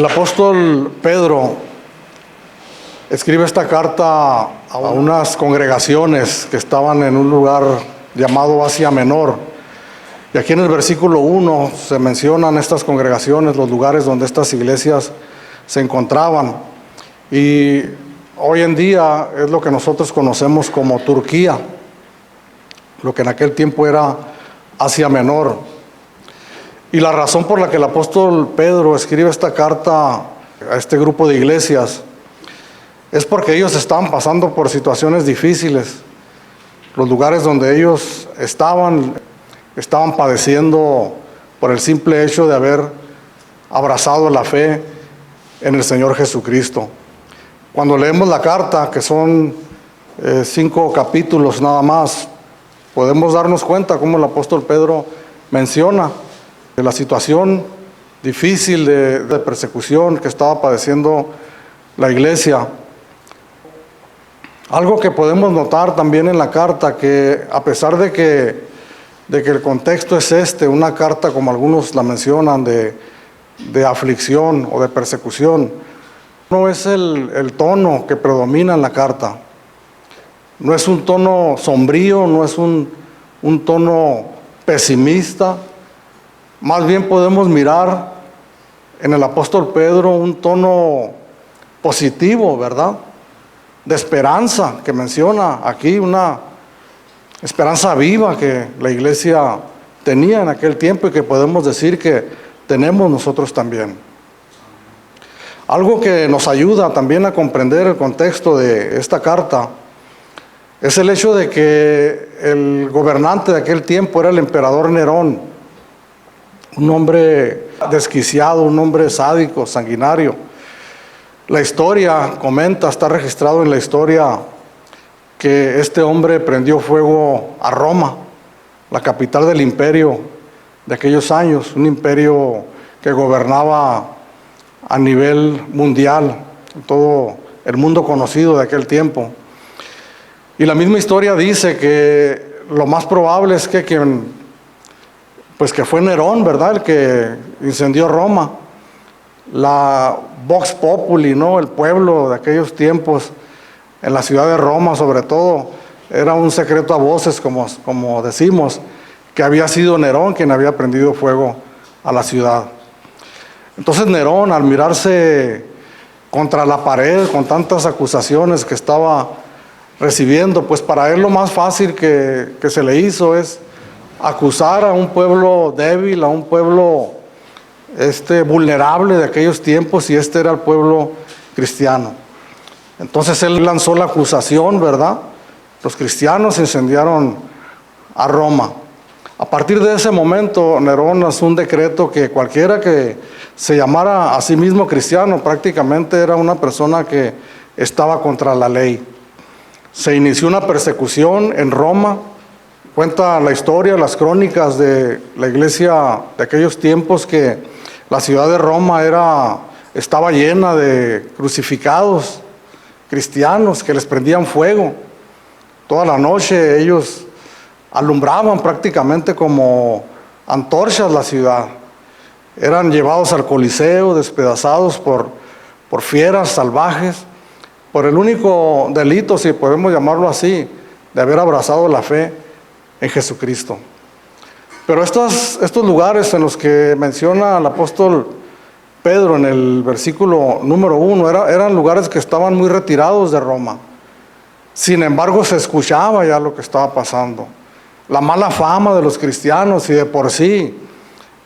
El apóstol Pedro escribe esta carta a unas congregaciones que estaban en un lugar llamado Asia Menor. Y aquí en el versículo 1 se mencionan estas congregaciones, los lugares donde estas iglesias se encontraban. Y hoy en día es lo que nosotros conocemos como Turquía, lo que en aquel tiempo era Asia Menor. Y la razón por la que el apóstol Pedro escribe esta carta a este grupo de iglesias es porque ellos estaban pasando por situaciones difíciles. Los lugares donde ellos estaban padeciendo por el simple hecho de haber abrazado la fe en el Señor Jesucristo. Cuando leemos la carta, que son 5 capítulos nada más, podemos darnos cuenta cómo el apóstol Pedro menciona la situación difícil de persecución que estaba padeciendo la iglesia. Algo que podemos notar también en la carta, que a pesar de que el contexto es una carta como algunos la mencionan, de aflicción o de persecución, no es el tono que predomina en la carta. No es un tono sombrío, no es un tono pesimista. Más bien podemos mirar en el apóstol Pedro un tono positivo, ¿verdad? De esperanza, que menciona aquí una esperanza viva que la iglesia tenía en aquel tiempo y que podemos decir que tenemos nosotros también. Algo que nos ayuda también a comprender el contexto de esta carta es el hecho de que el gobernante de aquel tiempo era el emperador Nerón, un hombre desquiciado, un hombre sádico, sanguinario. La historia comenta, está registrado en la historia, que este hombre prendió fuego a Roma, la capital del imperio de aquellos años, un imperio que gobernaba a nivel mundial, en todo el mundo conocido de aquel tiempo. Y la misma historia dice que lo más probable es que fue Nerón, ¿verdad?, el que incendió Roma. La Vox Populi, ¿no?, el pueblo de aquellos tiempos, en la ciudad de Roma sobre todo, era un secreto a voces, como decimos, que había sido Nerón quien había prendido fuego a la ciudad. Entonces Nerón, al mirarse contra la pared con tantas acusaciones que estaba recibiendo, pues para él lo más fácil que se le hizo es acusar a un pueblo débil, a un pueblo vulnerable de aquellos tiempos, y era el pueblo cristiano. Entonces él lanzó la acusación, ¿verdad? Los cristianos incendiaron a Roma. A partir de ese momento, Nerón hace un decreto que cualquiera que se llamara a sí mismo cristiano prácticamente era una persona que estaba contra la ley. Se inició una persecución en Roma. Cuenta la historia, las crónicas de la iglesia de aquellos tiempos, que la ciudad de Roma estaba llena de crucificados cristianos que les prendían fuego. Toda la noche ellos alumbraban prácticamente como antorchas la ciudad. Eran llevados al Coliseo, despedazados por fieras salvajes, por el único delito, si podemos llamarlo así, de haber abrazado la fe en Jesucristo. Pero estos lugares en los que menciona el apóstol Pedro en el versículo número 1 eran lugares que estaban muy retirados de Roma. Sin embargo, se escuchaba ya lo que estaba pasando. La mala fama de los cristianos, y de por sí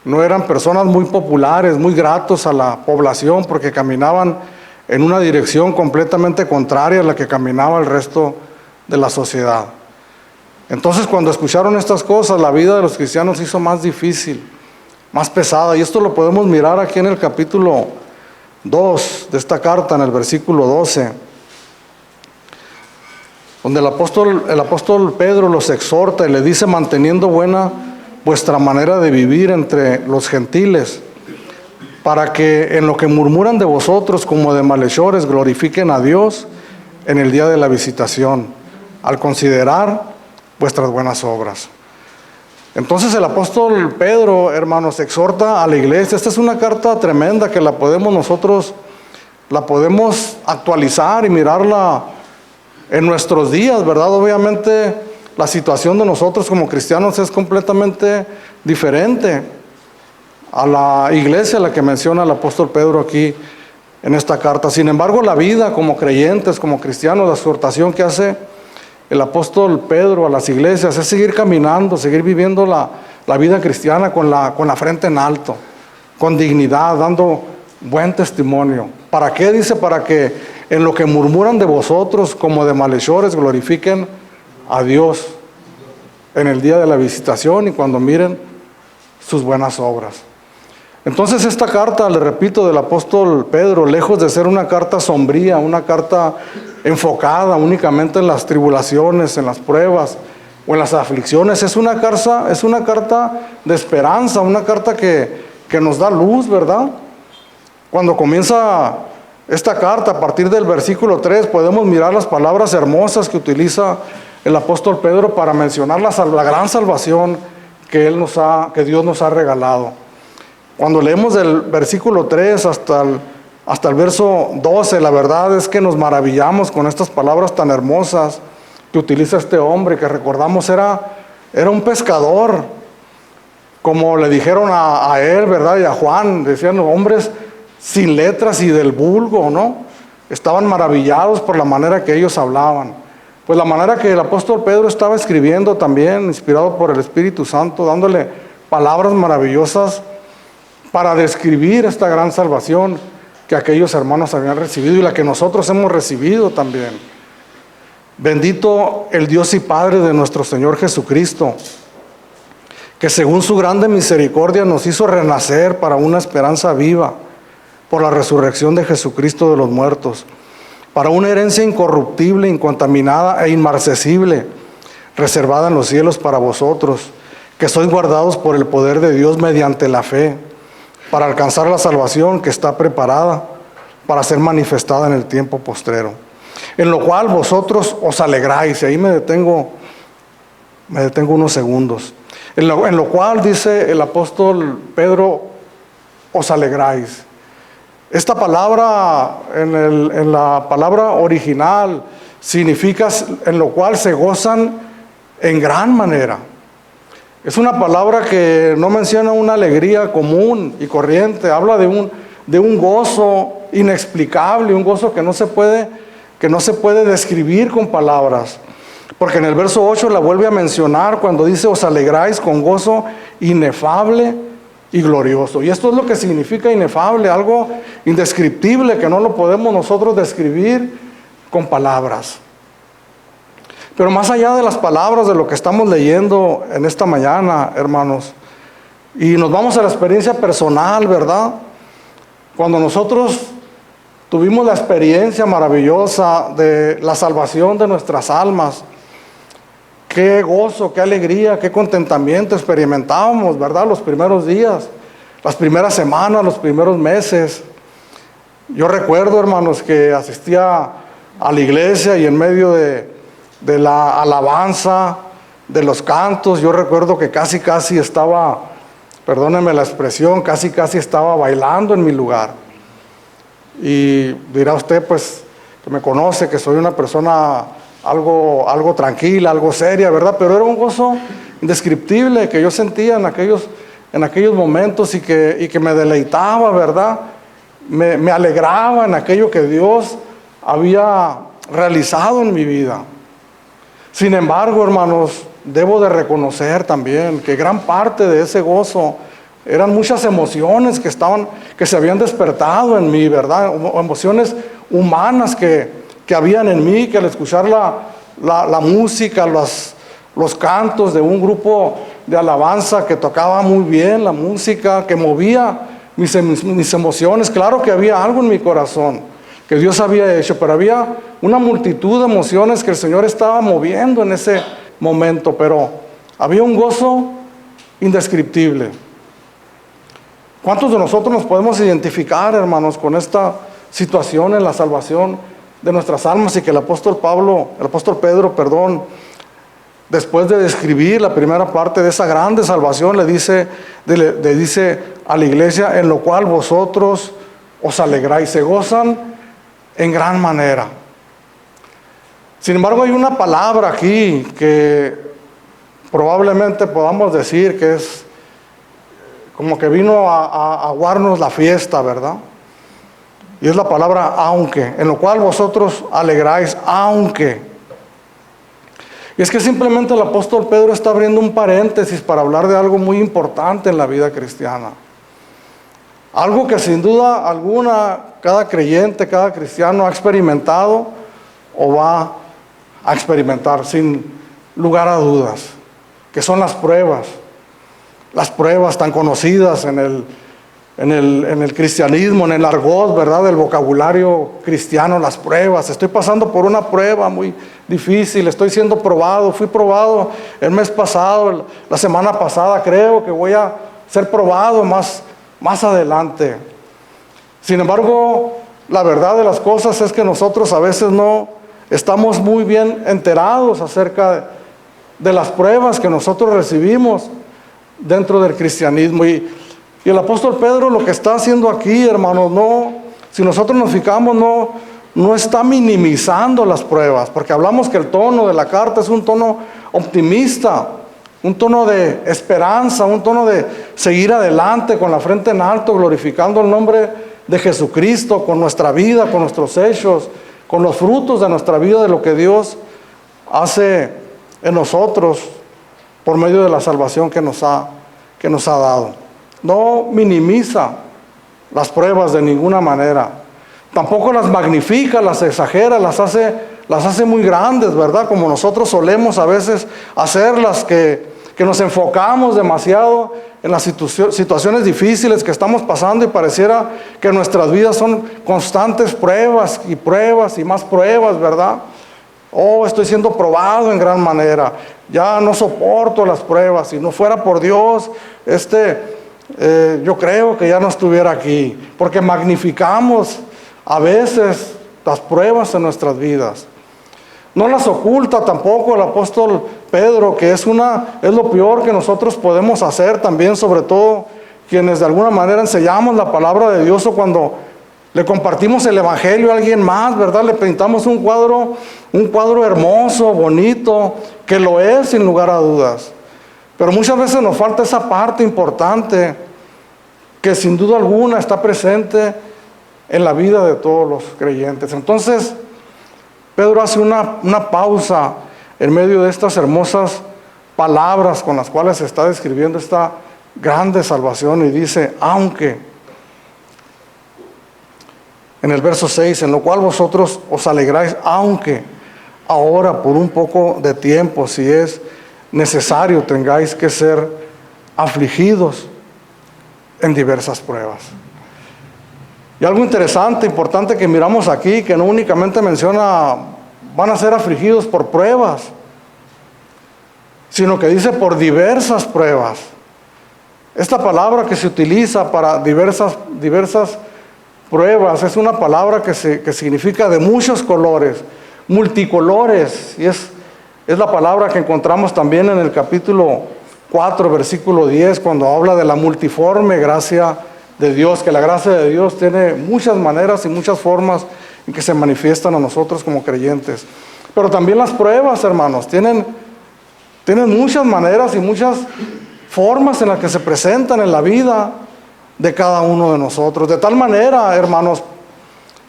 no eran personas muy populares, muy gratos a la población, porque caminaban en una dirección completamente contraria a la que caminaba el resto de la sociedad. Entonces, cuando escucharon estas cosas, la vida de los cristianos se hizo más difícil, más pesada. Y esto lo podemos mirar aquí en el capítulo 2 de esta carta, en el versículo 12, donde el apóstol Pedro los exhorta y le dice: manteniendo buena vuestra manera de vivir entre los gentiles, para que en lo que murmuran de vosotros como de malhechores glorifiquen a Dios en el día de la visitación, al considerar vuestras buenas obras. Entonces el apóstol Pedro, hermanos, exhorta a la iglesia. Esta es una carta tremenda que nosotros la podemos actualizar y mirarla en nuestros días, ¿verdad? Obviamente la situación de nosotros como cristianos es completamente diferente a la iglesia a la que menciona el apóstol Pedro aquí en esta carta. Sin embargo, la vida como creyentes, como cristianos, la exhortación que hace el apóstol Pedro a las iglesias es seguir caminando, seguir viviendo la vida cristiana con la frente en alto, con dignidad, dando buen testimonio. ¿Para qué? Dice, para que en lo que murmuran de vosotros como de malhechores glorifiquen a Dios en el día de la visitación y cuando miren sus buenas obras. Entonces esta carta, le repito, del apóstol Pedro, lejos de ser una carta sombría, una carta enfocada únicamente en las tribulaciones, en las pruebas o en las aflicciones, es una carta de esperanza, una carta que nos da luz, ¿verdad? Cuando comienza esta carta, a partir del versículo 3, podemos mirar las palabras hermosas que utiliza el apóstol Pedro para mencionar la gran salvación que Dios nos ha regalado. Cuando leemos del versículo 3 hasta el verso 12, la verdad es que nos maravillamos con estas palabras tan hermosas que utiliza este hombre, que recordamos era un pescador, como le dijeron a él, ¿verdad? Y a Juan, decían hombres sin letras y del vulgo, ¿no? Estaban maravillados por la manera que ellos hablaban. Pues la manera que el apóstol Pedro estaba escribiendo también, inspirado por el Espíritu Santo, dándole palabras maravillosas para describir esta gran salvación que aquellos hermanos habían recibido y la que nosotros hemos recibido también. Bendito el Dios y Padre de nuestro Señor Jesucristo, que según su grande misericordia nos hizo renacer para una esperanza viva por la resurrección de Jesucristo de los muertos, para una herencia incorruptible, incontaminada e inmarcesible, reservada en los cielos para vosotros, que sois guardados por el poder de Dios mediante la fe, para alcanzar la salvación que está preparada para ser manifestada en el tiempo postrero, en lo cual vosotros os alegráis. Y ahí me detengo unos segundos. En lo cual, dice el apóstol Pedro, os alegráis. Esta palabra, en la palabra original, significa en lo cual se gozan en gran manera. Es una palabra que no menciona una alegría común y corriente, habla de un gozo inexplicable, un gozo que no se puede describir con palabras. Porque en el verso 8 la vuelve a mencionar cuando dice, os alegráis con gozo inefable y glorioso. Y esto es lo que significa inefable, algo indescriptible que no lo podemos nosotros describir con palabras. Pero más allá de las palabras de lo que estamos leyendo en esta mañana, hermanos, y nos vamos a la experiencia personal, ¿verdad? Cuando nosotros tuvimos la experiencia maravillosa de la salvación de nuestras almas, qué gozo, qué alegría, qué contentamiento experimentábamos, ¿verdad? Los primeros días, las primeras semanas, los primeros meses. Yo recuerdo, hermanos, que asistía a la iglesia y en medio de la alabanza, de los cantos, yo recuerdo que casi estaba, perdónenme la expresión, casi estaba bailando en mi lugar. Y dirá usted, pues, que me conoce, que soy una persona algo tranquila, algo seria, ¿verdad? Pero era un gozo indescriptible que yo sentía en aquellos momentos y que me deleitaba, ¿verdad? Me alegraba en aquello que Dios había realizado en mi vida. Sin embargo, hermanos, debo de reconocer también que gran parte de ese gozo eran muchas emociones que se habían despertado en mí, ¿verdad? Emociones humanas que habían en mí, que al escuchar la música, los cantos de un grupo de alabanza que tocaba muy bien la música, que movía mis emociones, claro que había algo en mi corazón que Dios había hecho, pero había una multitud de emociones que el Señor estaba moviendo en ese momento, pero había un gozo indescriptible. ¿Cuántos de nosotros nos podemos identificar, hermanos, con esta situación en la salvación de nuestras almas y que el apóstol Pedro, después de describir la primera parte de esa grande salvación, le dice a la iglesia, en lo cual vosotros os alegráis, se gozan en gran manera. Sin embargo, hay una palabra aquí que probablemente podamos decir que es como que vino a aguarnos la fiesta, ¿verdad? Y es la palabra aunque, en lo cual vosotros alegráis, aunque. Y es que simplemente el apóstol Pedro está abriendo un paréntesis para hablar de algo muy importante en la vida cristiana. Algo que sin duda alguna cada creyente, cada cristiano ha experimentado o va a experimentar sin lugar a dudas, que son las pruebas tan conocidas en el cristianismo, en el argot, ¿verdad?, del vocabulario cristiano, las pruebas. Estoy pasando por una prueba muy difícil, estoy siendo probado, fui probado el mes pasado, la semana pasada, creo que voy a ser probado más adelante. Sin embargo, la verdad de las cosas es que nosotros a veces no estamos muy bien enterados acerca de las pruebas que nosotros recibimos dentro del cristianismo. Y el apóstol Pedro lo que está haciendo aquí, hermanos, si nosotros nos fijamos, no está minimizando las pruebas, porque hablamos que el tono de la carta es un tono optimista, un tono de esperanza, un tono de seguir adelante con la frente en alto, glorificando el nombre de Jesucristo con nuestra vida, con nuestros hechos, con los frutos de nuestra vida, de lo que Dios hace en nosotros por medio de la salvación que nos ha dado. No minimiza las pruebas de ninguna manera. Tampoco las magnifica, las exagera, las hace muy grandes, ¿verdad? Como nosotros solemos a veces hacerlas, que nos enfocamos demasiado en las situaciones difíciles que estamos pasando y pareciera que nuestras vidas son constantes pruebas y más pruebas, ¿verdad? Estoy siendo probado en gran manera, ya no soporto las pruebas, si no fuera por Dios, yo creo que ya no estuviera aquí, porque magnificamos a veces las pruebas en nuestras vidas. No las oculta tampoco el apóstol Pedro, que es lo peor que nosotros podemos hacer también, sobre todo quienes de alguna manera enseñamos la palabra de Dios, o cuando le compartimos el evangelio a alguien más, ¿verdad? Le pintamos un cuadro hermoso, bonito, que lo es sin lugar a dudas. Pero muchas veces nos falta esa parte importante que sin duda alguna está presente en la vida de todos los creyentes. Entonces, Pedro hace una pausa en medio de estas hermosas palabras con las cuales se está describiendo esta grande salvación y dice, aunque, en el verso 6, en lo cual vosotros os alegráis, aunque ahora por un poco de tiempo, si es necesario, tengáis que ser afligidos en diversas pruebas. Y algo interesante, importante que miramos aquí, que no únicamente menciona van a ser afligidos por pruebas, sino que dice por diversas pruebas. Esta palabra que se utiliza para diversas pruebas es una palabra que significa de muchos colores, multicolores, y es la palabra que encontramos también en el capítulo 4, versículo 10, cuando habla de la multiforme gracia de Dios, que la gracia de Dios tiene muchas maneras y muchas formas en que se manifiestan a nosotros como creyentes. Pero también las pruebas, hermanos, tienen muchas maneras y muchas formas en las que se presentan en la vida de cada uno de nosotros. De tal manera, hermanos,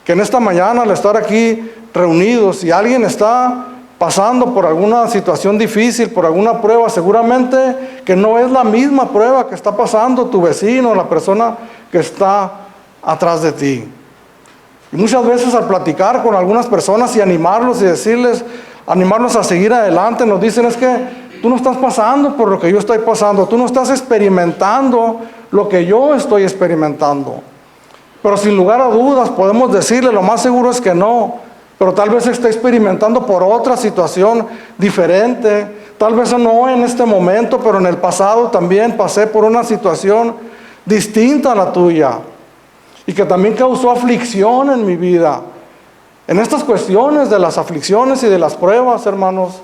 que en esta mañana, al estar aquí reunidos, si alguien está pasando por alguna situación difícil, por alguna prueba, seguramente que no es la misma prueba que está pasando tu vecino, la persona que está atrás de ti. Y muchas veces al platicar con algunas personas y animarlos y animarlos a seguir adelante, nos dicen, es que tú no estás pasando por lo que yo estoy pasando, tú no estás experimentando lo que yo estoy experimentando. Pero sin lugar a dudas podemos decirle, lo más seguro es que no, pero tal vez esté experimentando por otra situación diferente, tal vez no en este momento, pero en el pasado también pasé por una situación distinta a la tuya y que también causó aflicción en mi vida. En estas cuestiones de las aflicciones y de las pruebas, hermanos,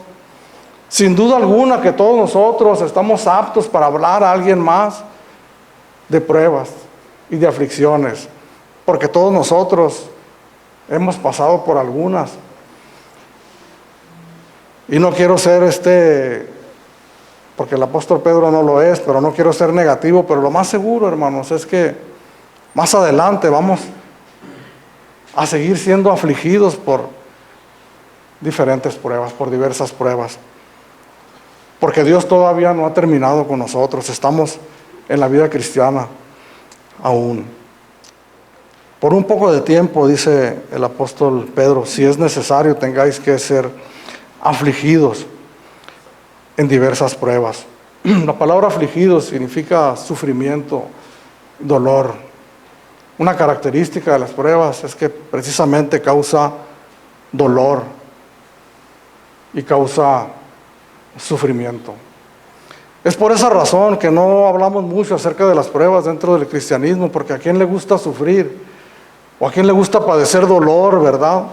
Sin duda alguna que todos nosotros estamos aptos para hablar a alguien más de pruebas y de aflicciones, porque todos nosotros hemos pasado por algunas. Y no quiero ser porque el apóstol Pedro no lo es, pero no quiero ser negativo, pero lo más seguro, hermanos, es que más adelante vamos a seguir siendo afligidos por diferentes pruebas, por diversas pruebas. Porque Dios todavía no ha terminado con nosotros, estamos en la vida cristiana aún. Por un poco de tiempo, dice el apóstol Pedro, si es necesario, tengáis que ser afligidos en diversas pruebas. La palabra afligidos significa sufrimiento, dolor. Una característica de las pruebas es que precisamente causa dolor y causa sufrimiento. Es por esa razón que no hablamos mucho acerca de las pruebas dentro del cristianismo, porque a quién le gusta sufrir o a quién le gusta padecer dolor, ¿verdad?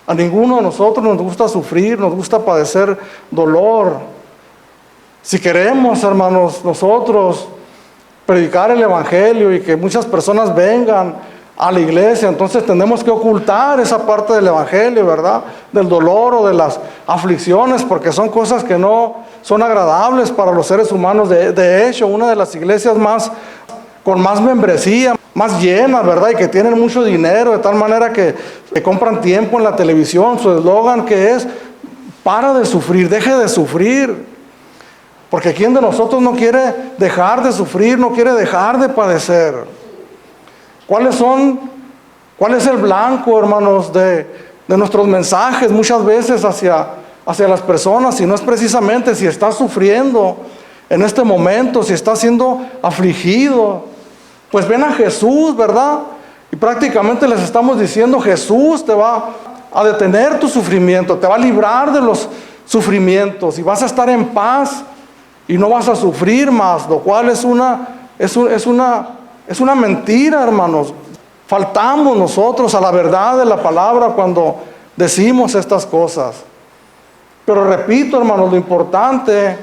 A ninguno de nosotros nos gusta sufrir, nos gusta padecer dolor. Si queremos, hermanos, nosotros predicar el evangelio y que muchas personas vengan a la iglesia, entonces tenemos que ocultar esa parte del evangelio, ¿verdad? Del dolor o de las aflicciones, porque son cosas que no son agradables para los seres humanos. De hecho, una de las iglesias con más membresía, más llenas, ¿verdad? Y que tienen mucho dinero, de tal manera que compran tiempo en la televisión, su eslogan que es: para de sufrir, deje de sufrir. Porque ¿quién de nosotros no quiere dejar de sufrir, no quiere dejar de padecer? ¿Cuál es el blanco, hermanos, de nuestros mensajes muchas veces hacia las personas? Si no es precisamente si estás sufriendo en este momento, si estás siendo afligido, pues ven a Jesús, ¿verdad? Y prácticamente les estamos diciendo: Jesús te va a detener tu sufrimiento, te va a librar de los sufrimientos y vas a estar en paz y no vas a sufrir más, lo cual es una mentira, hermanos. Faltamos nosotros a la verdad de la palabra cuando decimos estas cosas. Pero repito, hermanos, lo importante,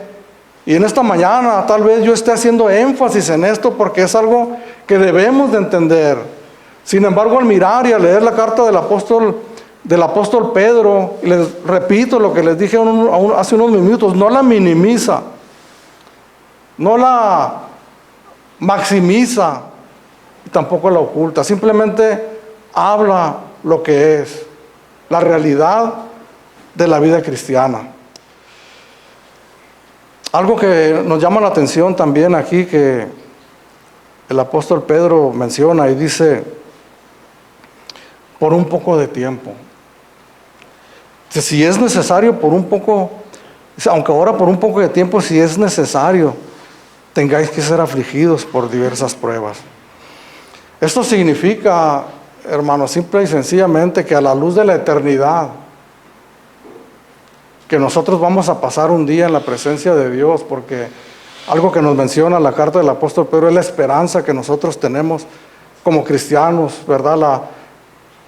y en esta mañana tal vez yo esté haciendo énfasis en esto porque es algo que debemos de entender. Sin embargo, al mirar y al leer la carta del apóstol Pedro, y les repito lo que les dije hace unos minutos, no la minimiza, no la maximiza, y tampoco la oculta, simplemente habla lo que es la realidad de la vida cristiana. Algo que nos llama la atención también aquí, que el apóstol Pedro menciona y dice: por un poco de tiempo. Si es necesario, por un poco, aunque ahora por un poco de tiempo, si es necesario, tengáis que ser afligidos por diversas pruebas. Esto significa, hermanos, simple y sencillamente que a la luz de la eternidad, que nosotros vamos a pasar un día en la presencia de Dios, porque algo que nos menciona la carta del apóstol Pedro es la esperanza que nosotros tenemos como cristianos, ¿verdad? La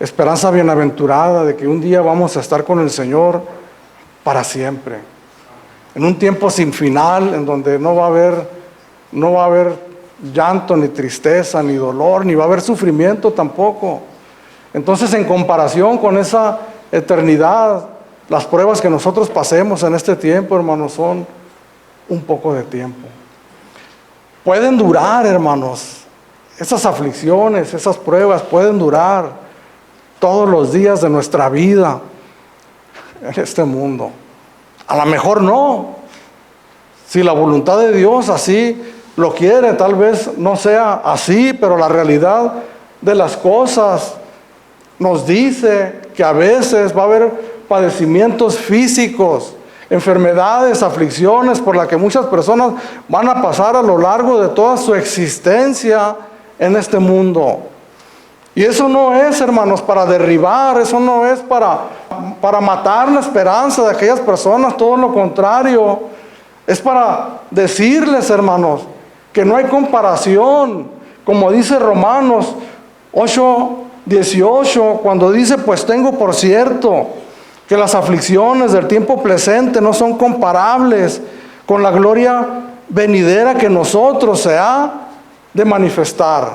esperanza bienaventurada de que un día vamos a estar con el Señor para siempre, en un tiempo sin final, en donde no va a haber llanto, ni tristeza, ni dolor, ni va a haber sufrimiento tampoco. Entonces, en comparación con esa eternidad, las pruebas que nosotros pasemos en este tiempo, hermanos, son un poco de tiempo. Pueden durar, hermanos, esas aflicciones, esas pruebas pueden durar todos los días de nuestra vida en este mundo. A lo mejor no. Si la voluntad de Dios así lo quiere, tal vez no sea así, pero la realidad de las cosas nos dice que a veces va a haber padecimientos físicos, enfermedades, aflicciones por las que muchas personas van a pasar a lo largo de toda su existencia en este mundo. Y eso no es, hermanos, para derribar, eso no es para matar la esperanza de aquellas personas, todo lo contrario. Es para decirles, hermanos, que no hay comparación, como dice Romanos 8:18, cuando dice: pues tengo por cierto que las aflicciones del tiempo presente no son comparables con la gloria venidera que nosotros se ha de manifestar.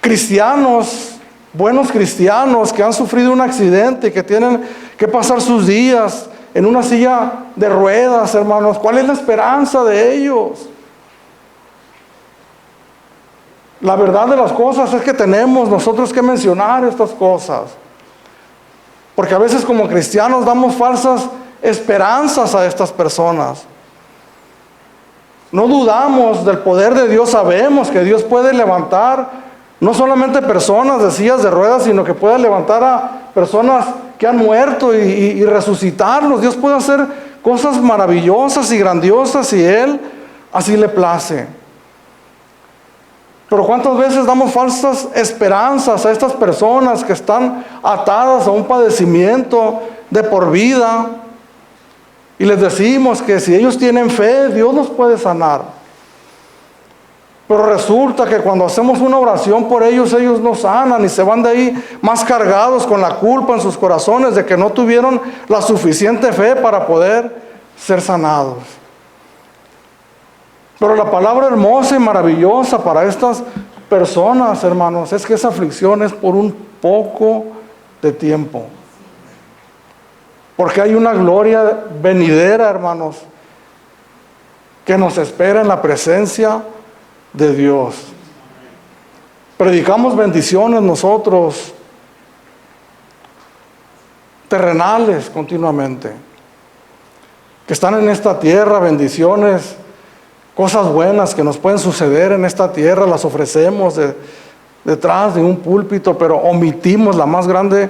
Cristianos, buenos cristianos que han sufrido un accidente y que tienen que pasar sus días en una silla de ruedas, hermanos, ¿cuál es la esperanza de ellos? La verdad de las cosas es que tenemos nosotros que mencionar estas cosas, porque a veces como cristianos damos falsas esperanzas a estas personas. No dudamos del poder de Dios, sabemos que Dios puede levantar no solamente personas de sillas de ruedas, sino que puede levantar a personas que han muerto y resucitarlos. Dios puede hacer cosas maravillosas y grandiosas si Él así le place. Pero ¿cuántas veces damos falsas esperanzas a estas personas que están atadas a un padecimiento de por vida? Y les decimos que si ellos tienen fe, Dios los puede sanar. Pero resulta que cuando hacemos una oración por ellos, ellos no sanan y se van de ahí más cargados con la culpa en sus corazones de que no tuvieron la suficiente fe para poder ser sanados. Pero la palabra hermosa y maravillosa para estas personas, hermanos, es que esa aflicción es por un poco de tiempo. Porque hay una gloria venidera, hermanos, que nos espera en la presencia de Dios. Predicamos bendiciones nosotros, terrenales continuamente, que están en esta tierra, bendiciones, cosas buenas que nos pueden suceder en esta tierra, las ofrecemos detrás de un púlpito, pero omitimos la más grande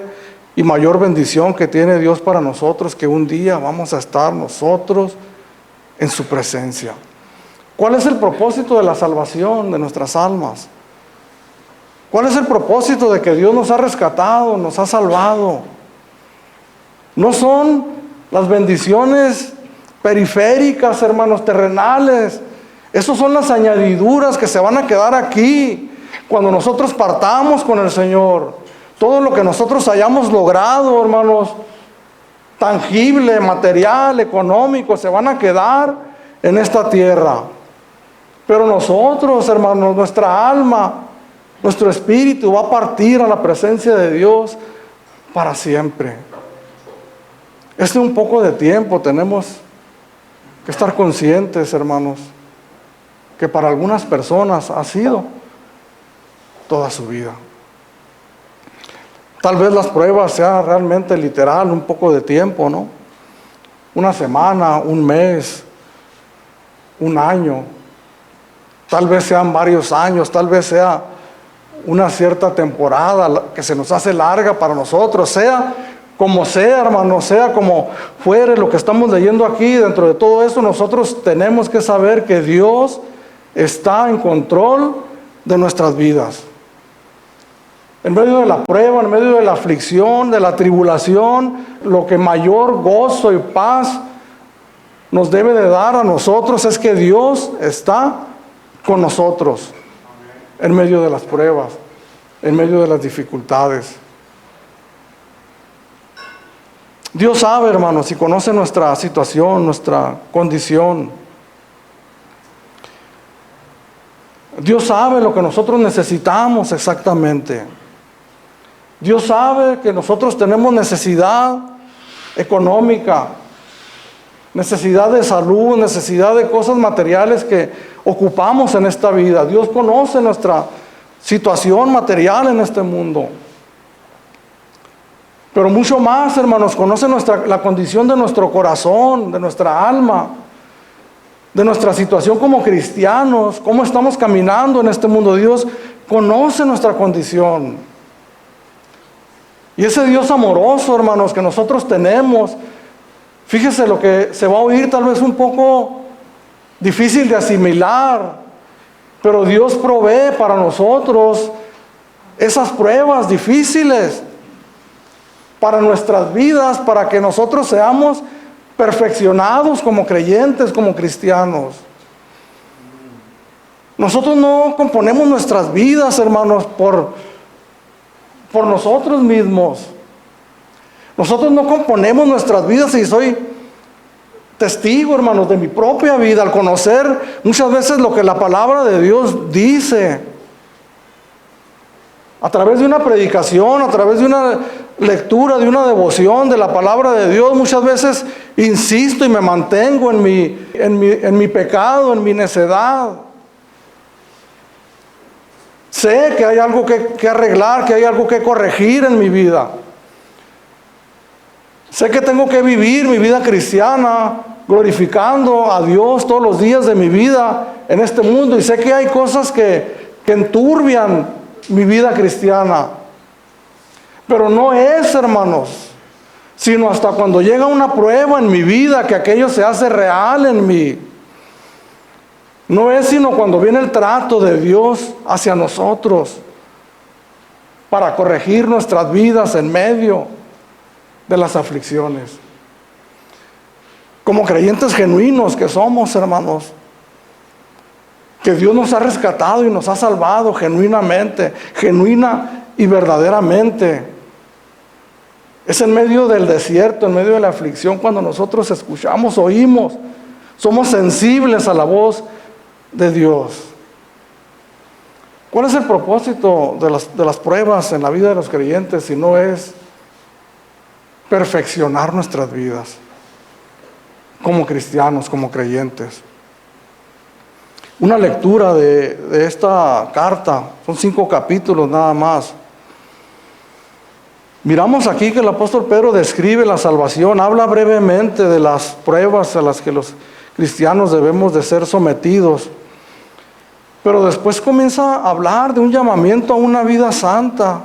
y mayor bendición que tiene Dios para nosotros, que un día vamos a estar nosotros en su presencia. ¿Cuál es el propósito de la salvación de nuestras almas? ¿Cuál es el propósito de que Dios nos ha rescatado, nos ha salvado? No son las bendiciones periféricas, hermanos, terrenales. Esas son las añadiduras que se van a quedar aquí cuando nosotros partamos con el Señor. Todo lo que nosotros hayamos logrado, hermanos, tangible, material, económico, se van a quedar en esta tierra. Pero nosotros, hermanos, nuestra alma, nuestro espíritu va a partir a la presencia de Dios para siempre. Un poco de tiempo tenemos que estar conscientes, hermanos, que para algunas personas ha sido toda su vida. Tal vez las pruebas sean realmente literal, un poco de tiempo, ¿no? Una semana, un mes, un año. Tal vez sean varios años, tal vez sea una cierta temporada que se nos hace larga para nosotros, sea como sea, hermano, sea como fuere lo que estamos leyendo aquí. Dentro de todo eso nosotros tenemos que saber que Dios está en control de nuestras vidas. En medio de la prueba, en medio de la aflicción, de la tribulación, lo que mayor gozo y paz nos debe de dar a nosotros es que Dios está con nosotros en medio de las pruebas, en medio de las dificultades. Dios sabe, hermanos, y conoce nuestra situación, nuestra condición. Dios sabe lo que nosotros necesitamos exactamente. Dios sabe que nosotros tenemos necesidad económica, necesidad de salud, necesidad de cosas materiales que ocupamos en esta vida. Dios conoce nuestra situación material en este mundo. Pero mucho más, hermanos, conoce la condición de nuestro corazón, de nuestra alma, de nuestra situación como cristianos, cómo estamos caminando en este mundo. Dios conoce nuestra condición. Y ese Dios amoroso, hermanos, que nosotros tenemos, fíjese lo que se va a oír tal vez un poco difícil de asimilar, pero Dios provee para nosotros esas pruebas difíciles para nuestras vidas, para que nosotros seamos perfeccionados como creyentes, como cristianos. Nosotros no componemos nuestras vidas, hermanos, por nosotros mismos. Nosotros no componemos nuestras vidas, y soy testigo, hermanos, de mi propia vida, al conocer muchas veces lo que la palabra de Dios dice. A través de una predicación, a través de una lectura, de una devoción de la palabra de Dios, muchas veces insisto y me mantengo en mi pecado, en mi necedad. Sé que hay algo que arreglar, que hay algo que corregir en mi vida. Sé que tengo que vivir mi vida cristiana glorificando a Dios todos los días de mi vida en este mundo. Y sé que hay cosas que enturbian mi vida cristiana. Pero no es, hermanos, sino hasta cuando llega una prueba en mi vida que aquello se hace real en mí. No es sino cuando viene el trato de Dios hacia nosotros para corregir nuestras vidas en medio de las aflicciones. Como creyentes genuinos que somos, hermanos, que Dios nos ha rescatado y nos ha salvado genuinamente, genuina y verdaderamente. Es en medio del desierto, en medio de la aflicción, cuando nosotros escuchamos, oímos, somos sensibles a la voz de Dios. ¿Cuál es el propósito de las pruebas en la vida de los creyentes si no es perfeccionar nuestras vidas como cristianos, como creyentes? Una lectura de esta carta, son 5 capítulos nada más. Miramos aquí que el apóstol Pedro describe la salvación, habla brevemente de las pruebas a las que los cristianos debemos de ser sometidos. Pero después comienza a hablar de un llamamiento a una vida santa.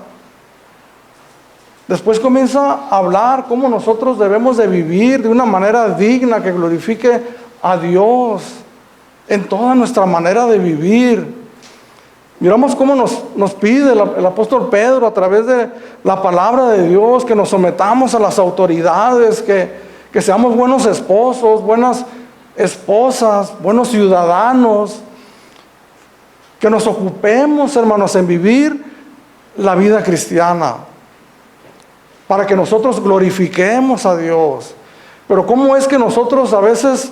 Después comienza a hablar cómo nosotros debemos de vivir de una manera digna que glorifique a Dios en toda nuestra manera de vivir. Miramos cómo nos pide el apóstol Pedro a través de la palabra de Dios que nos sometamos a las autoridades, que seamos buenos esposos, buenas esposas, buenos ciudadanos, que nos ocupemos, hermanos, en vivir la vida cristiana, para que nosotros glorifiquemos a Dios. Pero ¿cómo es que nosotros a veces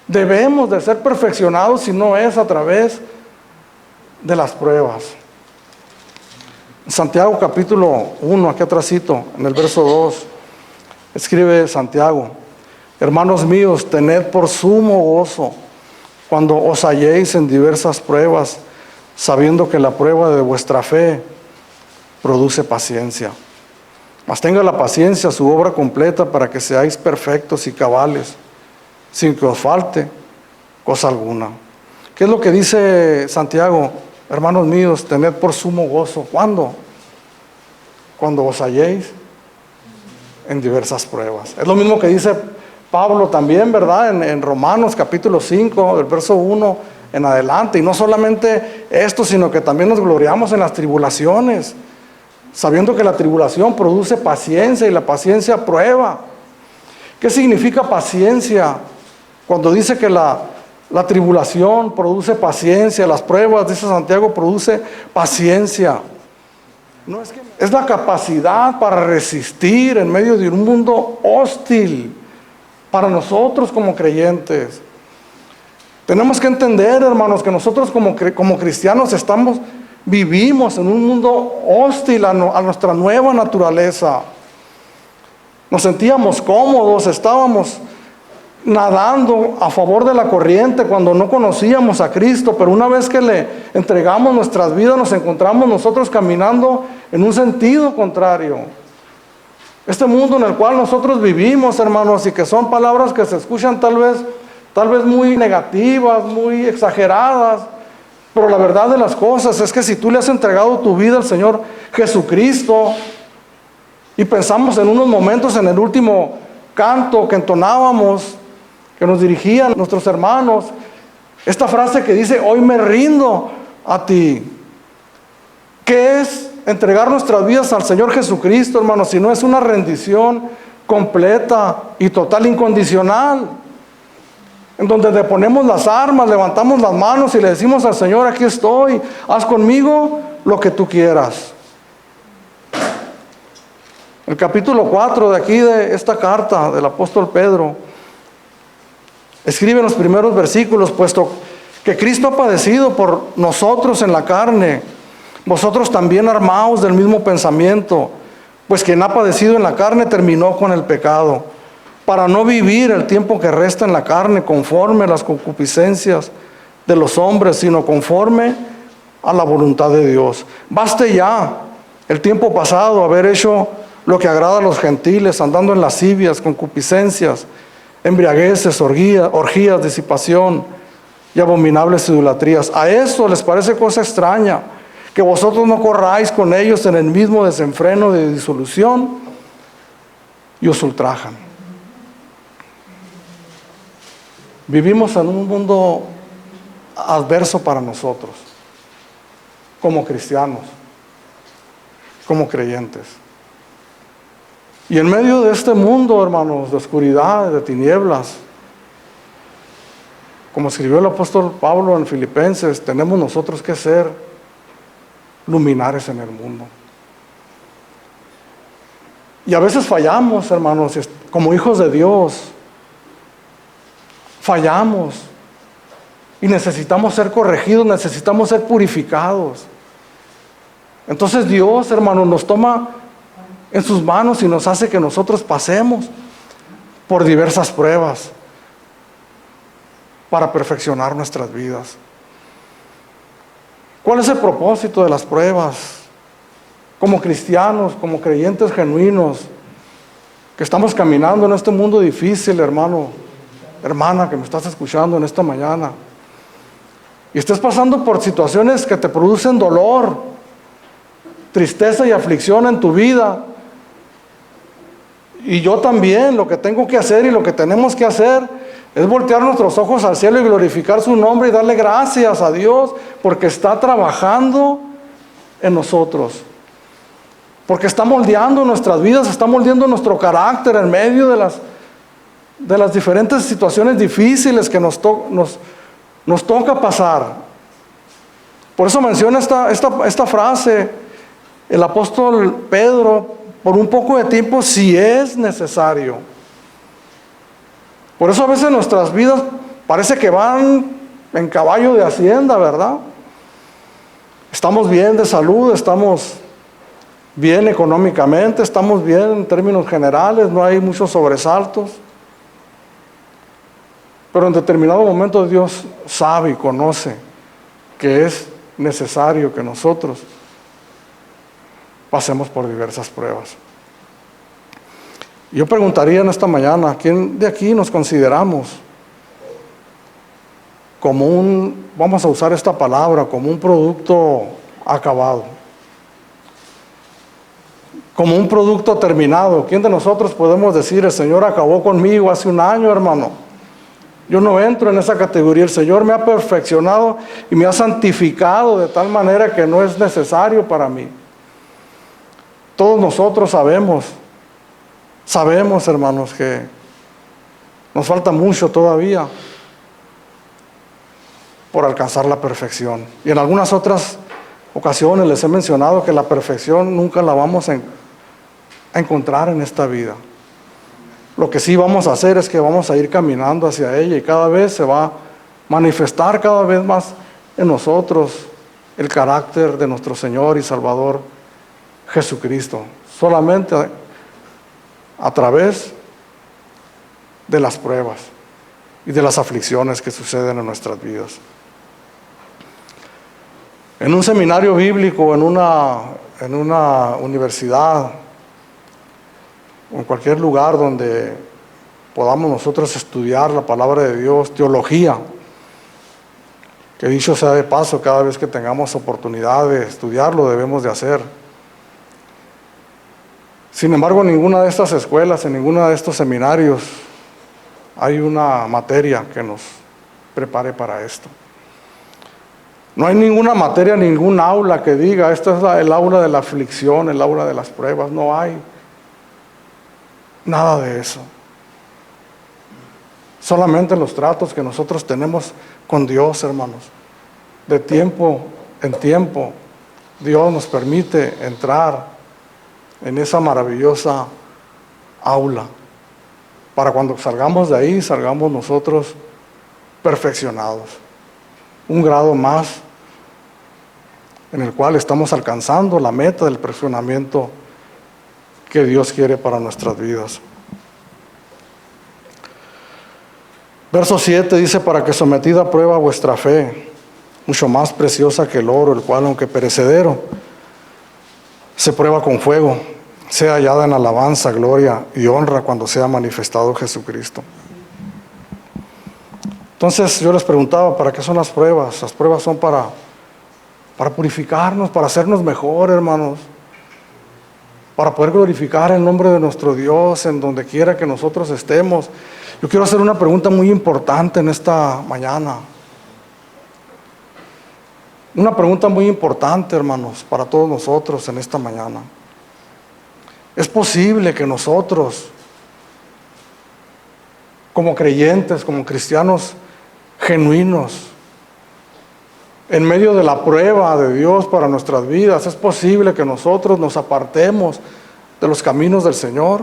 debemos de ser perfeccionados si no es a través de las pruebas? Santiago capítulo 1, aquí atrásito, en el verso 2, escribe Santiago: hermanos míos, tened por sumo gozo cuando os halléis en diversas pruebas, sabiendo que la prueba de vuestra fe produce paciencia. Mas tenga la paciencia su obra completa para que seáis perfectos y cabales, sin que os falte cosa alguna. ¿Qué es lo que dice Santiago? Hermanos míos, tened por sumo gozo. ¿Cuándo? Cuando os halléis en diversas pruebas. Es lo mismo que dice Pablo también, ¿verdad? En Romanos capítulo 5, del verso 1 en adelante. Y no solamente esto, sino que también nos gloriamos en las tribulaciones, sabiendo que la tribulación produce paciencia y la paciencia prueba. ¿Qué significa paciencia? Cuando dice que la tribulación produce paciencia, las pruebas, dice Santiago, produce paciencia. No es que es la capacidad para resistir en medio de un mundo hostil para nosotros como creyentes. Tenemos que entender, hermanos, que nosotros como cristianos vivimos en un mundo hostil a nuestra nueva naturaleza. Nos sentíamos cómodos, estábamos nadando a favor de la corriente cuando no conocíamos a Cristo, pero una vez que le entregamos nuestras vidas, nos encontramos nosotros caminando en un sentido contrario. Este mundo en el cual nosotros vivimos, hermanos, y que son palabras que se escuchan tal vez muy negativas, muy exageradas, pero la verdad de las cosas es que si tú le has entregado tu vida al Señor Jesucristo, y pensamos en unos momentos en el último canto que entonábamos, que nos dirigían nuestros hermanos, esta frase que dice: hoy me rindo a ti. ¿Qué es entregar nuestras vidas al Señor Jesucristo, hermanos, si no es una rendición completa y total, incondicional, en donde le ponemos las armas, levantamos las manos y le decimos al Señor: aquí estoy, haz conmigo lo que tú quieras? El capítulo 4 de aquí de esta carta del apóstol Pedro escribe en los primeros versículos: puesto que Cristo ha padecido por nosotros en la carne, vosotros también armaos del mismo pensamiento, pues quien ha padecido en la carne terminó con el pecado, para no vivir el tiempo que resta en la carne conforme a las concupiscencias de los hombres, sino conforme a la voluntad de Dios. Baste ya el tiempo pasado haber hecho lo que agrada a los gentiles, andando en lascivias, concupiscencias, embriagueces, orgías, disipación y abominables idolatrías. A esto les parece cosa extraña que vosotros no corráis con ellos en el mismo desenfreno de disolución y os ultrajan. Vivimos en un mundo adverso para nosotros, como cristianos, como creyentes. Y en medio de este mundo, hermanos, de oscuridad, de tinieblas, como escribió el apóstol Pablo en Filipenses, tenemos nosotros que ser luminares en el mundo. Y a veces fallamos, hermanos, como hijos de Dios. Fallamos. Y necesitamos ser corregidos, necesitamos ser purificados. Entonces Dios, hermanos, nos toma en sus manos y nos hace que nosotros pasemos por diversas pruebas para perfeccionar nuestras vidas. ¿Cuál es el propósito de las pruebas? Como cristianos, como creyentes genuinos, que estamos caminando en este mundo difícil, hermano, hermana, que me estás escuchando en esta mañana, y estés pasando por situaciones que te producen dolor, tristeza y aflicción en tu vida, y yo también, lo que tengo que hacer y lo que tenemos que hacer es voltear nuestros ojos al cielo y glorificar su nombre y darle gracias a Dios porque está trabajando en nosotros, porque está moldeando nuestras vidas, está moldeando nuestro carácter en medio de las diferentes situaciones difíciles que nos toca pasar. Por eso menciona esta frase el apóstol Pedro: por un poco de tiempo, si es necesario. Por eso a veces nuestras vidas parece que van en caballo de hacienda, ¿verdad? Estamos bien de salud, estamos bien económicamente, estamos bien en términos generales, no hay muchos sobresaltos. Pero en determinado momento Dios sabe y conoce que es necesario que nosotros pasemos por diversas pruebas. Yo preguntaría en esta mañana: ¿quién de aquí nos consideramos como vamos a usar esta palabra, como un producto acabado? Como un producto terminado. ¿Quién de nosotros podemos decir: el Señor acabó conmigo hace un año, hermano? Yo no entro en esa categoría. El Señor me ha perfeccionado y me ha santificado de tal manera que no es necesario para mí. Todos nosotros sabemos, hermanos, que nos falta mucho todavía por alcanzar la perfección. Y en algunas otras ocasiones les he mencionado que la perfección nunca la vamos a encontrar en esta vida. Lo que sí vamos a hacer es que vamos a ir caminando hacia ella y cada vez se va a manifestar cada vez más en nosotros el carácter de nuestro Señor y Salvador Jesucristo, solamente a través de las pruebas y de las aflicciones que suceden en nuestras vidas. En un seminario bíblico, en una universidad, o en cualquier lugar donde podamos nosotros estudiar la palabra de Dios, teología, que dicho sea de paso, cada vez que tengamos oportunidad de estudiarlo debemos de hacer. Sin embargo, en ninguna de estas escuelas, en ninguno de estos seminarios, hay una materia que nos prepare para esto. No hay ninguna materia, ningún aula que diga: esta es el aula de la aflicción, el aula de las pruebas. No hay nada de eso. Solamente los tratos que nosotros tenemos con Dios, hermanos. De tiempo en tiempo, Dios nos permite entrar en esa maravillosa aula, para cuando salgamos de ahí, salgamos nosotros perfeccionados, un grado más en el cual estamos alcanzando la meta del perfeccionamiento que Dios quiere para nuestras vidas. Verso 7 dice: para que sometida a prueba vuestra fe, mucho más preciosa que el oro, el cual, aunque perecedero, se prueba con fuego, sea hallada en alabanza, gloria y honra cuando sea manifestado Jesucristo. Entonces yo les preguntaba, ¿para qué son las pruebas? Las pruebas son para purificarnos, para hacernos mejor, hermanos, para poder glorificar el nombre de nuestro Dios en donde quiera que nosotros estemos. Yo quiero hacer una pregunta muy importante en esta mañana. Una pregunta muy importante, hermanos, para todos nosotros en esta mañana. ¿Es posible que nosotros, como creyentes, como cristianos genuinos, en medio de la prueba de Dios para nuestras vidas, es posible que nosotros nos apartemos de los caminos del Señor?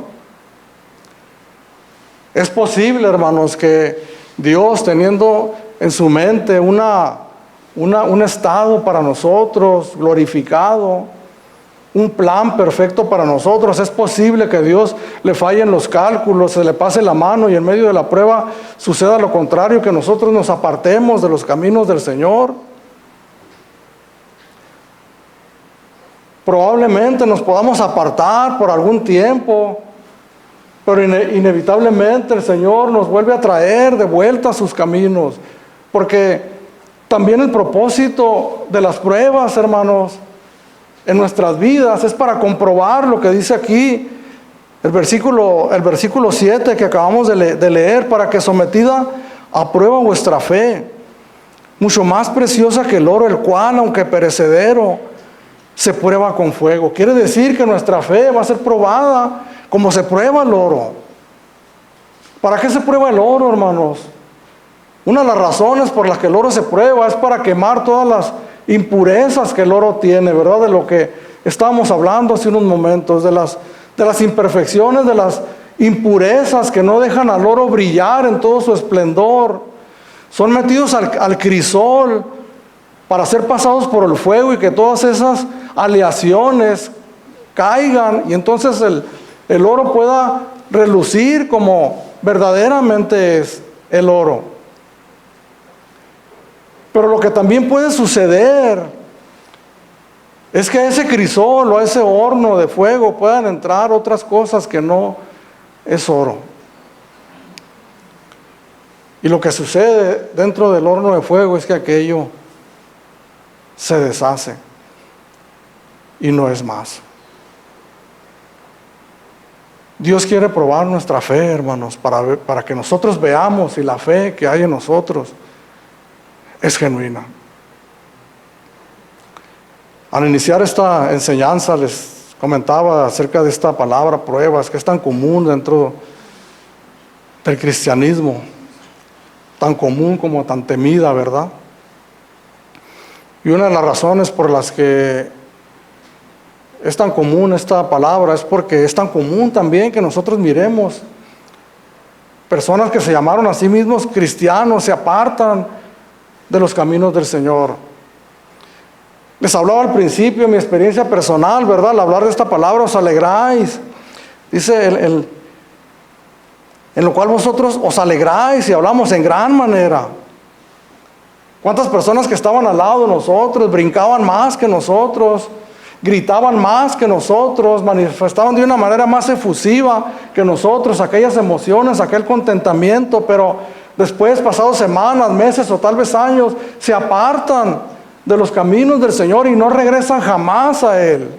Es posible, hermanos, que Dios, teniendo en su mente un estado para nosotros glorificado, un plan perfecto para nosotros, es posible que Dios le fallen los cálculos, se le pase la mano y en medio de la prueba suceda lo contrario, que nosotros nos apartemos de los caminos del Señor. Probablemente nos podamos apartar por algún tiempo, pero inevitablemente el Señor nos vuelve a traer de vuelta a sus caminos, porque también el propósito de las pruebas, hermanos, en nuestras vidas es para comprobar lo que dice aquí el versículo 7 que acabamos de leer: para que sometida a prueba vuestra fe, mucho más preciosa que el oro, el cual, aunque perecedero, se prueba con fuego. Quiere decir que nuestra fe va a ser probada como se prueba el oro. ¿Para qué se prueba el oro, hermanos? Una de las razones por las que el oro se prueba es para quemar todas las impurezas que el oro tiene, ¿verdad? De lo que estábamos hablando hace unos momentos, de las imperfecciones, de las impurezas que no dejan al oro brillar en todo su esplendor. Son metidos al crisol para ser pasados por el fuego y que todas esas aleaciones caigan y entonces el oro pueda relucir como verdaderamente es el oro. Pero lo que también puede suceder es que a ese crisol o a ese horno de fuego puedan entrar otras cosas que no es oro. Y lo que sucede dentro del horno de fuego es que aquello se deshace y no es más. Dios quiere probar nuestra fe, hermanos, para que nosotros veamos si la fe que hay en nosotros es genuina. Al iniciar esta enseñanza les comentaba acerca de esta palabra pruebas, que es tan común dentro del cristianismo, tan común como tan temida, ¿verdad? Y una de las razones por las que es tan común esta palabra es porque es tan común también que nosotros miremos personas que se llamaron a sí mismos cristianos, se apartan de los caminos del Señor. Les hablaba al principio de mi experiencia personal, ¿verdad? Al hablar de esta palabra, os alegráis. Dice, en lo cual vosotros os alegráis, y hablamos en gran manera. ¿Cuántas personas que estaban al lado de nosotros brincaban más que nosotros, gritaban más que nosotros, manifestaban de una manera más efusiva que nosotros aquellas emociones, aquel contentamiento, pero después, pasados semanas, meses o tal vez años, se apartan de los caminos del Señor y no regresan jamás a Él?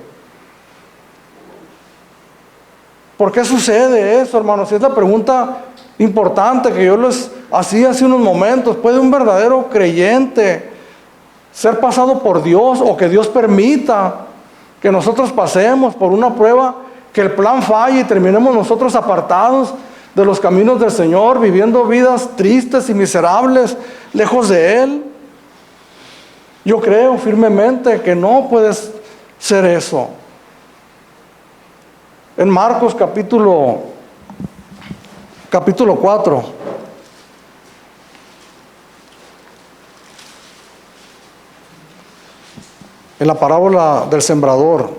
¿Por qué sucede eso, hermanos? Y es la pregunta importante que yo les hacía hace unos momentos. ¿Puede un verdadero creyente ser pasado por Dios, o que Dios permita que nosotros pasemos por una prueba, que el plan falle y terminemos nosotros apartados de los caminos del Señor, viviendo vidas tristes y miserables lejos de Él? Yo creo firmemente que no puede ser eso. En Marcos capítulo 4, en la parábola del sembrador,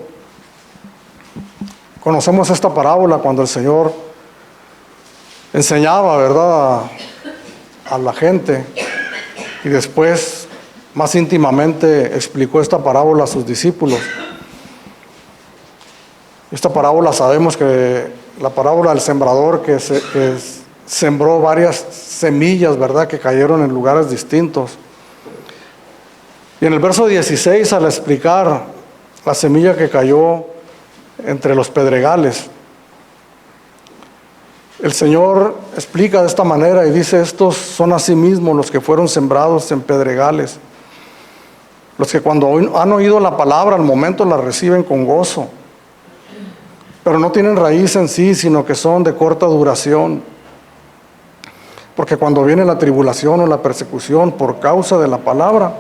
conocemos esta parábola cuando el Señor enseñaba, ¿verdad?, a la gente, y después más íntimamente explicó esta parábola a sus discípulos. Esta parábola, sabemos que la parábola del sembrador que sembró varias semillas, ¿verdad?, que cayeron en lugares distintos. Y en el verso 16, al explicar la semilla que cayó entre los pedregales, el Señor explica de esta manera y dice: estos son asimismo los que fueron sembrados en pedregales, los que cuando han oído la palabra al momento la reciben con gozo, pero no tienen raíz en sí, sino que son de corta duración, porque cuando viene la tribulación o la persecución por causa de la palabra,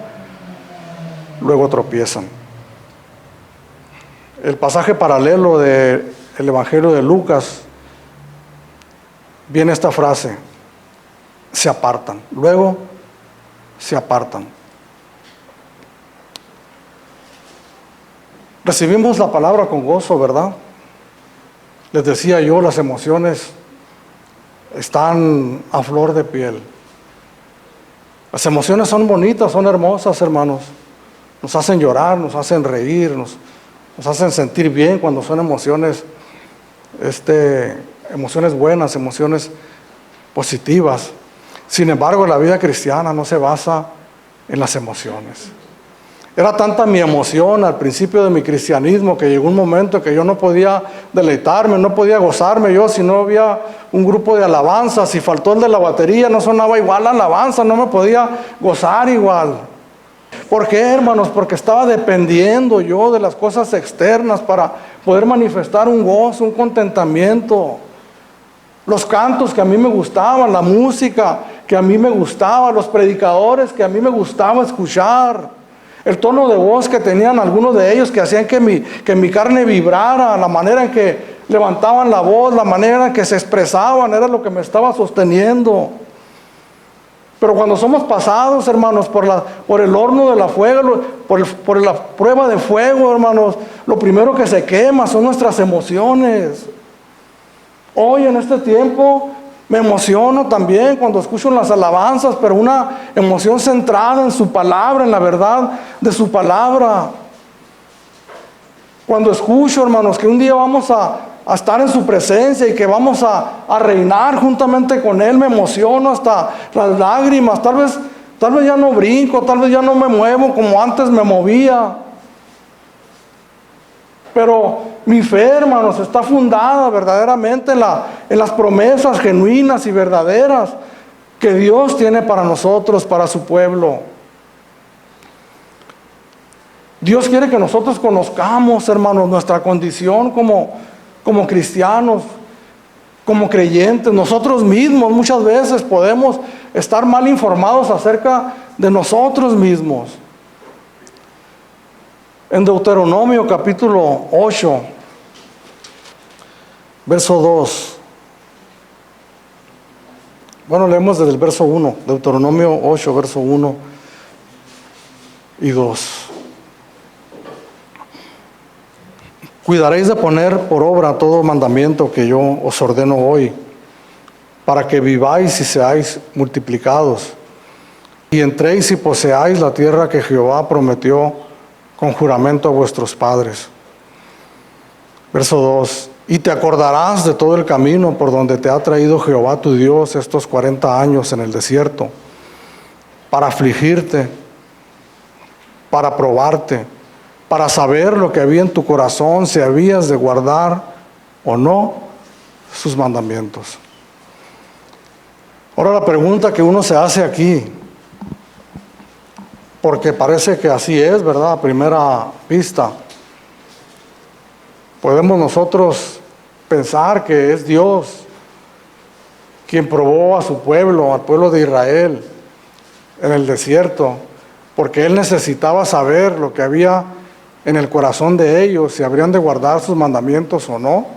luego tropiezan. El pasaje paralelo del Evangelio de Lucas viene esta frase: se apartan, luego se apartan. Recibimos la palabra con gozo, ¿verdad? Les decía yo, las emociones están a flor de piel. Las emociones son bonitas, son hermosas, hermanos. Nos hacen llorar, nos hacen reír, nos hacen sentir bien cuando son emociones, emociones buenas, emociones positivas. Sin embargo, la vida cristiana no se basa en las emociones. Era tanta mi emoción al principio de mi cristianismo que llegó un momento que yo no podía deleitarme, no podía gozarme yo si no había un grupo de alabanza. Si faltó el de la batería, no sonaba igual la alabanza, no me podía gozar igual. ¿Por qué, hermanos? Porque estaba dependiendo yo de las cosas externas para poder manifestar un gozo, un contentamiento. Los cantos que a mí me gustaban, la música que a mí me gustaba, los predicadores que a mí me gustaba escuchar, el tono de voz que tenían algunos de ellos que hacían que mi carne vibrara, la manera en que levantaban la voz, la manera en que se expresaban, era lo que me estaba sosteniendo. Pero cuando somos pasados, hermanos, por el horno de la fuego, por la prueba de fuego, hermanos, lo primero que se quema son nuestras emociones. Hoy en este tiempo me emociono también cuando escucho las alabanzas, pero una emoción centrada en su palabra, en la verdad de su palabra. Cuando escucho, hermanos, que un día vamos a estar en su presencia y que vamos a reinar juntamente con Él, me emociono hasta las lágrimas. Tal vez ya no brinco, tal vez ya no me muevo como antes me movía. Pero mi fe, hermanos, está fundada verdaderamente en las promesas genuinas y verdaderas que Dios tiene para nosotros, para su pueblo. Dios quiere que nosotros conozcamos, hermanos, nuestra condición como cristianos, como creyentes. Nosotros mismos muchas veces podemos estar mal informados acerca de nosotros mismos. En Deuteronomio capítulo 8, verso 2. Bueno, leemos desde el verso 1, Deuteronomio 8, verso 1 y 2. Cuidaréis de poner por obra todo mandamiento que yo os ordeno hoy, para que viváis y seáis multiplicados, y entréis y poseáis la tierra que Jehová prometió con juramento a vuestros padres. Verso 2. Y te acordarás de todo el camino por donde te ha traído Jehová tu Dios estos 40 años en el desierto, para afligirte, para probarte, para saber lo que había en tu corazón, si habías de guardar o no sus mandamientos. Ahora la pregunta que uno se hace aquí, porque parece que así es, ¿verdad? A primera vista, podemos nosotros pensar que es Dios quien probó a su pueblo, al pueblo de Israel, en el desierto, porque Él necesitaba saber lo que había en el corazón de ellos, si habrían de guardar sus mandamientos o no.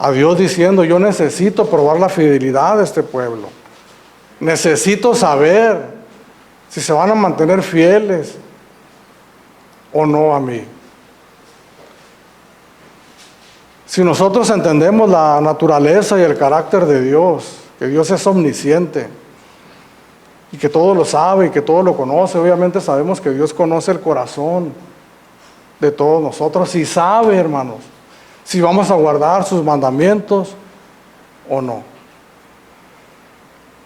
a Dios diciendo: yo necesito probar la fidelidad de este pueblo. Necesito saber si se van a mantener fieles o no a mí. Si nosotros entendemos la naturaleza y el carácter de Dios, que Dios es omnisciente y que todo lo sabe y que todo lo conoce, obviamente sabemos que Dios conoce el corazón de todos nosotros y sabe, hermanos, si vamos a guardar sus mandamientos o no.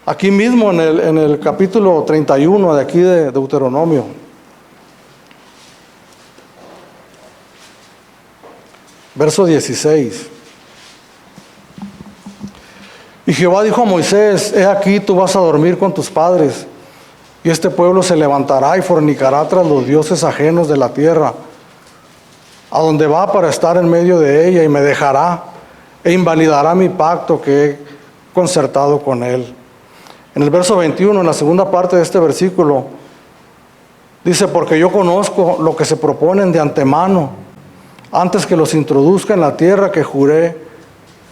Aquí mismo en el capítulo 31 de aquí de Deuteronomio, verso 16. Y Jehová dijo a Moisés: he aquí, tú vas a dormir con tus padres, y este pueblo se levantará y fornicará tras los dioses ajenos de la tierra, a donde va para estar en medio de ella, y me dejará, e invalidará mi pacto que he concertado con él. En el verso 21, en la segunda parte de este versículo, dice: porque yo conozco lo que se proponen de antemano, antes que los introduzca en la tierra que juré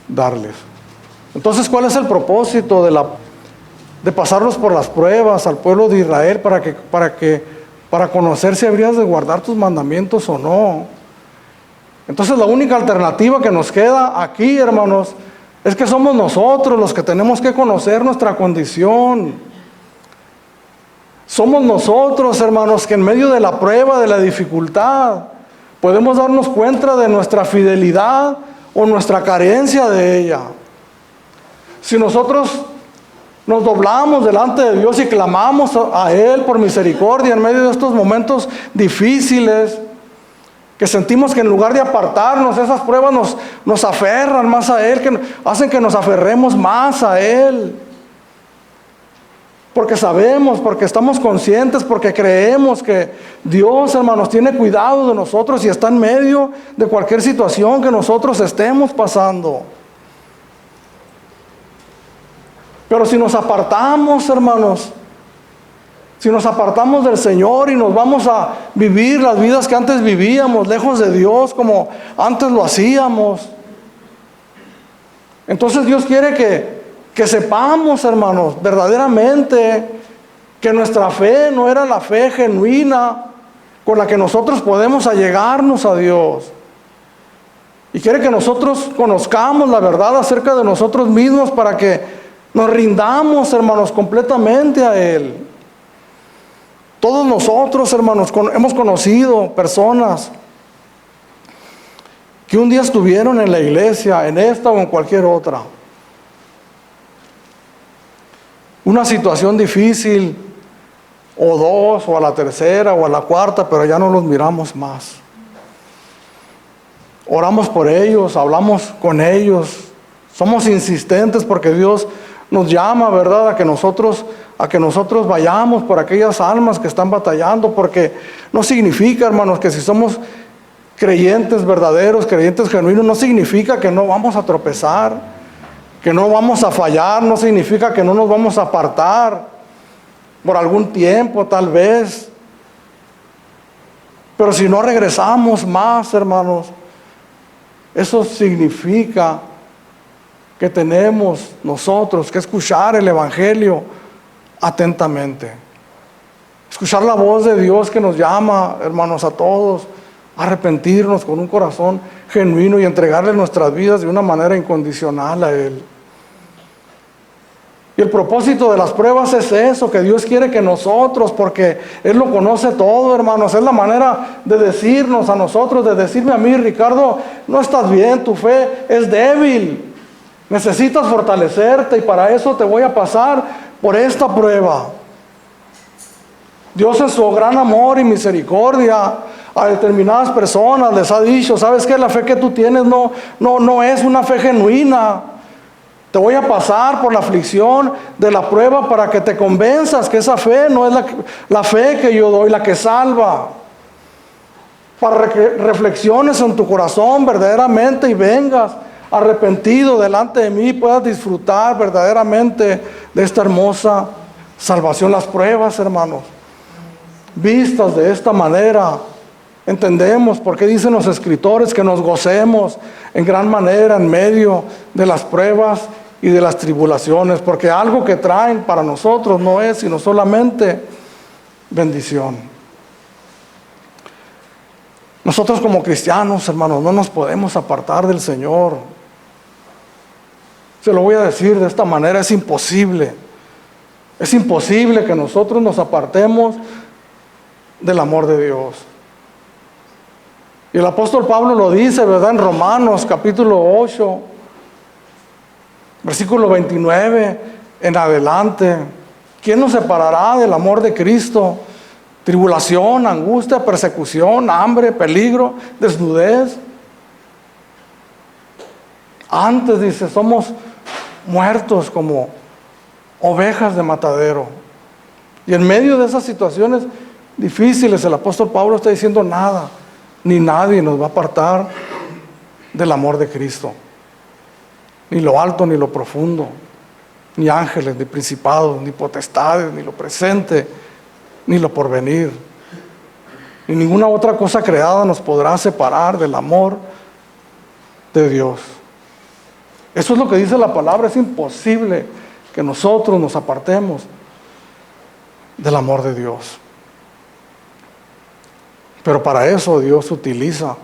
darles. Entonces, ¿cuál es el propósito de pasarlos por las pruebas al pueblo de Israel? Para conocer si habrías de guardar tus mandamientos o no. Entonces, la única alternativa que nos queda aquí, hermanos, es que somos nosotros los que tenemos que conocer nuestra condición. Somos nosotros, hermanos, que en medio de la prueba, de la dificultad, podemos darnos cuenta de nuestra fidelidad o nuestra carencia de ella. Si nosotros nos doblamos delante de Dios y clamamos a Él por misericordia en medio de estos momentos difíciles, que sentimos que en lugar de apartarnos, esas pruebas nos aferran más a Él, que hacen que nos aferremos más a Él. Porque sabemos, porque estamos conscientes, porque creemos que Dios, hermanos, tiene cuidado de nosotros y está en medio de cualquier situación que nosotros estemos pasando. Pero si nos apartamos, hermanos, si nos apartamos del Señor y nos vamos a vivir las vidas que antes vivíamos, lejos de Dios, como antes lo hacíamos, entonces Dios quiere que sepamos, hermanos, verdaderamente que nuestra fe no era la fe genuina con la que nosotros podemos allegarnos a Dios. Y quiere que nosotros conozcamos la verdad acerca de nosotros mismos para que nos rindamos, hermanos, completamente a Él. Todos nosotros, hermanos, hemos conocido personas que un día estuvieron en la iglesia, en esta o en cualquier otra. Una situación difícil, o dos, o a la tercera, o a la cuarta, pero ya no los miramos más. Oramos por ellos, hablamos con ellos, somos insistentes porque Dios nos llama, ¿verdad?, a que nosotros vayamos por aquellas almas que están batallando, porque no significa, hermanos, que si somos creyentes verdaderos, creyentes genuinos, no significa que no vamos a tropezar, que no vamos a fallar, no significa que no nos vamos a apartar por algún tiempo, tal vez. Pero si no regresamos más, hermanos, eso significa que tenemos nosotros que escuchar el Evangelio atentamente. Escuchar la voz de Dios que nos llama, hermanos, a todos, a arrepentirnos con un corazón genuino y entregarle nuestras vidas de una manera incondicional a Él. Y el propósito de las pruebas es eso, que Dios quiere que nosotros, porque Él lo conoce todo, hermanos, es la manera de decirnos a nosotros, de decirme a mí: Ricardo, no estás bien, tu fe es débil. Necesitas fortalecerte y para eso te voy a pasar por esta prueba. Dios en su gran amor y misericordia a determinadas personas les ha dicho: ¿sabes qué? La fe que tú tienes no es una fe genuina. Te voy a pasar por la aflicción de la prueba para que te convenzas que esa fe no es la fe que yo doy, la que salva. Para que reflexiones en tu corazón verdaderamente y vengas arrepentido delante de mí, puedas disfrutar verdaderamente de esta hermosa salvación. Las pruebas, hermanos, vistas de esta manera, Entendemos por qué dicen los escritores que nos gocemos en gran manera en medio de las pruebas y de las tribulaciones, porque algo que traen para nosotros no es sino solamente bendición. Nosotros como cristianos, hermanos, no nos podemos apartar del Señor. Se lo voy a decir de esta manera, es imposible. Es imposible que nosotros nos apartemos del amor de Dios. Y el apóstol Pablo lo dice, ¿verdad? En Romanos capítulo 8, versículo 29 en adelante. ¿Quién nos separará del amor de Cristo? Tribulación, angustia, persecución, hambre, peligro, desnudez. Antes, dice, somos muertos como ovejas de matadero. Y en medio de esas situaciones difíciles, el apóstol Pablo está diciendo nada, ni nadie nos va a apartar del amor de Cristo. Ni lo alto, ni lo profundo, ni ángeles, ni principados, ni potestades, ni lo presente, ni lo porvenir, ni ninguna otra cosa creada nos podrá separar del amor de Dios. Eso es lo que dice la palabra. Es imposible que nosotros nos apartemos del amor de Dios. Pero para eso Dios utiliza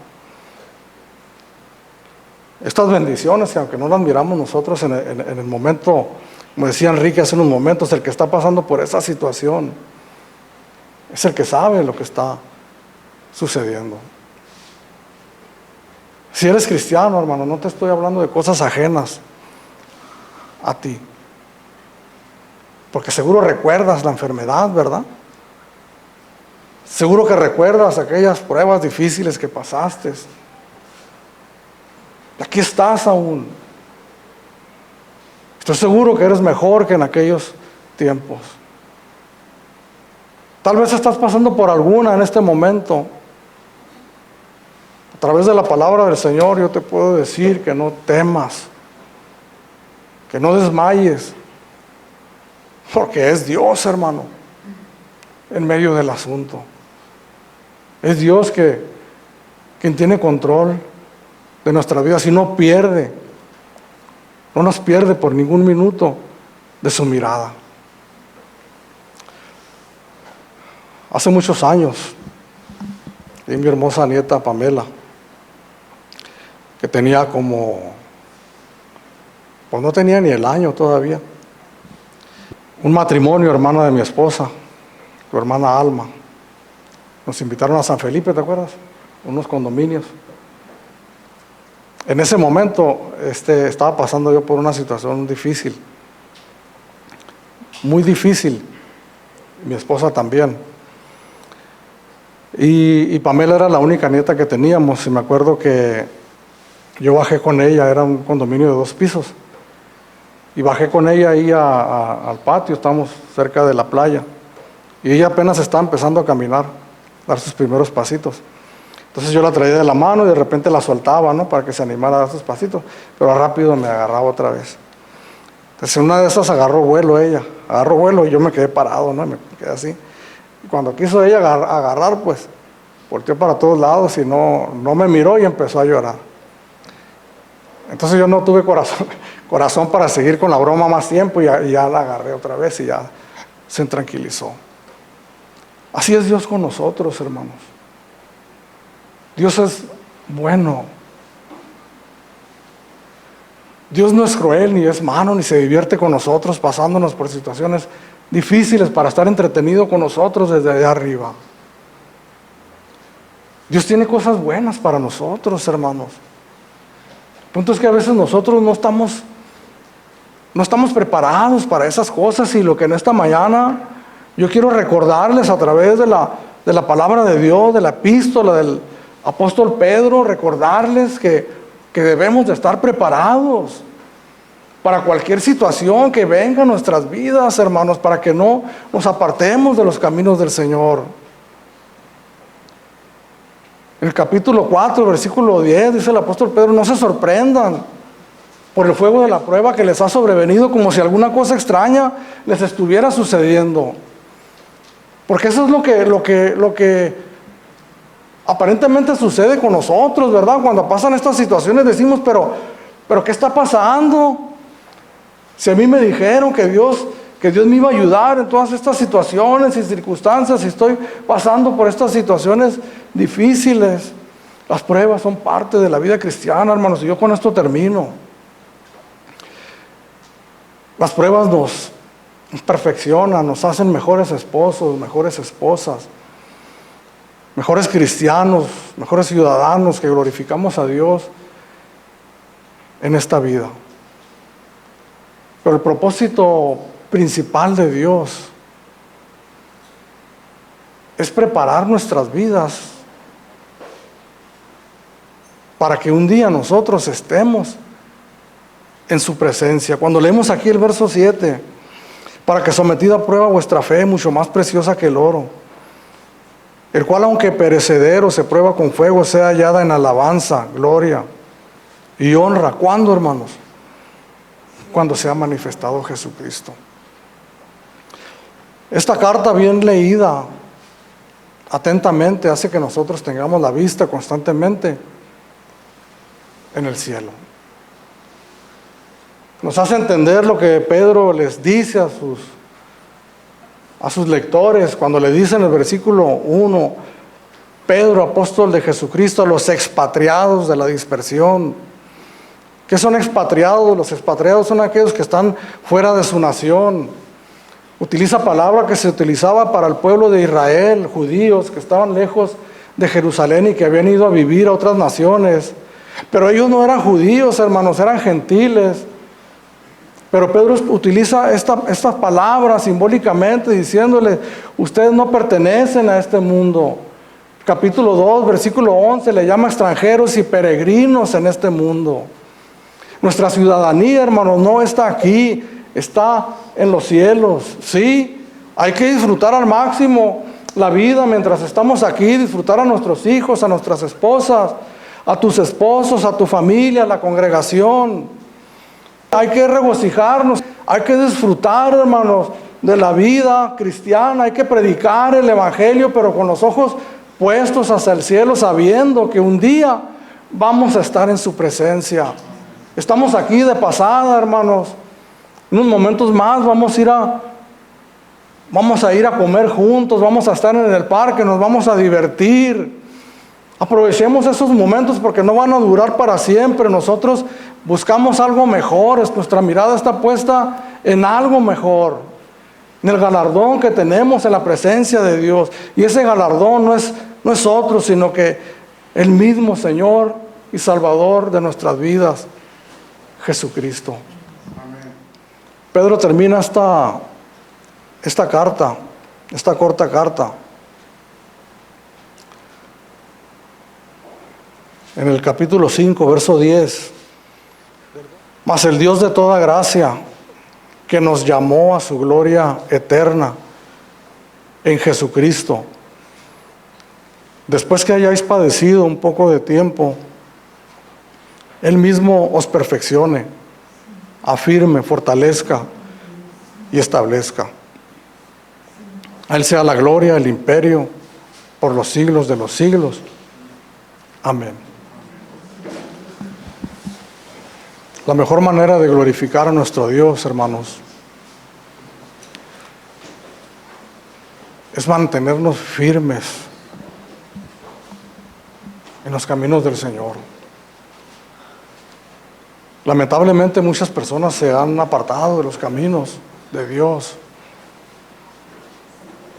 estas bendiciones, que aunque no las miramos nosotros en el momento, como decía Enrique hace unos momentos, el que está pasando por esa situación es el que sabe lo que está sucediendo. Si eres cristiano, hermano, no te estoy hablando de cosas ajenas a ti, porque seguro recuerdas la enfermedad, ¿verdad? Seguro que recuerdas aquellas pruebas difíciles que pasaste. Aquí estás aún. Estoy seguro que eres mejor que en aquellos tiempos. Tal vez estás pasando por alguna en este momento. A través de la palabra del Señor yo te puedo decir que no temas, que no desmayes, porque es Dios, hermano, en medio del asunto. Es Dios quien tiene control de nuestra vida, si no pierde, no nos pierde por ningún minuto de su mirada. Hace muchos años, y mi hermosa nieta Pamela, que tenía pues no tenía ni el año todavía, un matrimonio, hermana de mi esposa, su hermana Alma, nos invitaron a San Felipe, ¿te acuerdas? Unos condominios. En ese momento estaba pasando yo por una situación difícil, muy difícil, mi esposa también. Y Pamela era la única nieta que teníamos, y me acuerdo que yo bajé con ella, era un condominio de 2 pisos, y bajé con ella ahí al patio, estábamos cerca de la playa, y ella apenas estaba empezando a caminar, dar sus primeros pasitos. Entonces yo la traía de la mano y de repente la soltaba, ¿no? Para que se animara a dar sus pasitos, pero rápido me agarraba otra vez. Entonces una de esas agarró vuelo ella, y yo me quedé parado, ¿no? Y me quedé así. Y cuando quiso ella agarrar, pues volteó para todos lados y no me miró y empezó a llorar. Entonces yo no tuve corazón para seguir con la broma más tiempo, y ya la agarré otra vez y ya se tranquilizó. Así es Dios con nosotros, hermanos. Dios es bueno. Dios no es cruel, ni es malo, ni se divierte con nosotros pasándonos por situaciones difíciles para estar entretenido con nosotros desde allá arriba. Dios tiene cosas buenas para nosotros, hermanos. El punto es que a veces nosotros no estamos preparados para esas cosas, y lo que en esta mañana yo quiero recordarles a través de la palabra de Dios, de la epístola del apóstol Pedro, recordarles que debemos de estar preparados para cualquier situación que venga a nuestras vidas, hermanos, para que no nos apartemos de los caminos del Señor. En el capítulo 4, versículo 10, dice el apóstol Pedro: no se sorprendan por el fuego de la prueba que les ha sobrevenido, como si alguna cosa extraña les estuviera sucediendo. Porque eso es lo que Aparentemente sucede con nosotros, ¿verdad? Cuando pasan estas situaciones decimos, pero ¿qué está pasando? Si a mí me dijeron que Dios me iba a ayudar en todas estas situaciones y circunstancias, y estoy pasando por estas situaciones difíciles. Las pruebas son parte de la vida cristiana, hermanos, y yo con esto termino. Las pruebas nos perfeccionan, nos hacen mejores esposos, mejores esposas, mejores cristianos, mejores ciudadanos que glorificamos a Dios en esta vida. Pero el propósito principal de Dios es preparar nuestras vidas para que un día nosotros estemos en su presencia. Cuando leemos aquí el verso 7, para que sometida a prueba vuestra fe, mucho más preciosa que el oro, el cual aunque perecedero se prueba con fuego, sea hallada en alabanza, gloria y honra. ¿Cuándo, hermanos? Cuando sea manifestado Jesucristo. Esta carta bien leída atentamente hace que nosotros tengamos la vista constantemente en el cielo. Nos hace entender lo que Pedro les dice a sus lectores cuando le dice en el versículo 1, Pedro, apóstol de Jesucristo, a los expatriados de la dispersión. ¿Qué son expatriados? Los expatriados son aquellos que están fuera de su nación. Utiliza palabra que se utilizaba para el pueblo de Israel, judíos que estaban lejos de Jerusalén y que habían ido a vivir a otras naciones. Pero ellos no eran judíos, hermanos, eran gentiles. Pero Pedro utiliza esta palabra simbólicamente diciéndole, ustedes no pertenecen a este mundo. Capítulo 2, versículo 11, le llama extranjeros y peregrinos en este mundo. Nuestra ciudadanía, hermanos, no está aquí, está en los cielos. Sí, hay que disfrutar al máximo la vida mientras estamos aquí, disfrutar a nuestros hijos, a nuestras esposas, a tus esposos, a tu familia, a la congregación. Hay que regocijarnos, hay que disfrutar, hermanos, de la vida cristiana, hay que predicar el evangelio, pero con los ojos puestos hacia el cielo, sabiendo que un día vamos a estar en su presencia. Estamos aquí de pasada, hermanos. En unos momentos más vamos a ir a comer juntos, vamos a estar en el parque, nos vamos a divertir. Aprovechemos esos momentos porque no van a durar para siempre. Nosotros buscamos algo mejor, nuestra mirada está puesta en algo mejor, en el galardón que tenemos en la presencia de Dios. Y ese galardón no es otro, sino que el mismo Señor y Salvador de nuestras vidas, Jesucristo. Amén. Pedro termina esta carta, esta corta carta, en el capítulo 5, verso 10. Mas el Dios de toda gracia, que nos llamó a su gloria eterna en Jesucristo, después que hayáis padecido un poco de tiempo, Él mismo os perfeccione, afirme, fortalezca y establezca. A Él sea la gloria, el imperio, por los siglos de los siglos. Amén. La mejor manera de glorificar a nuestro Dios, hermanos, es mantenernos firmes en los caminos del Señor. Lamentablemente muchas personas se han apartado de los caminos de Dios.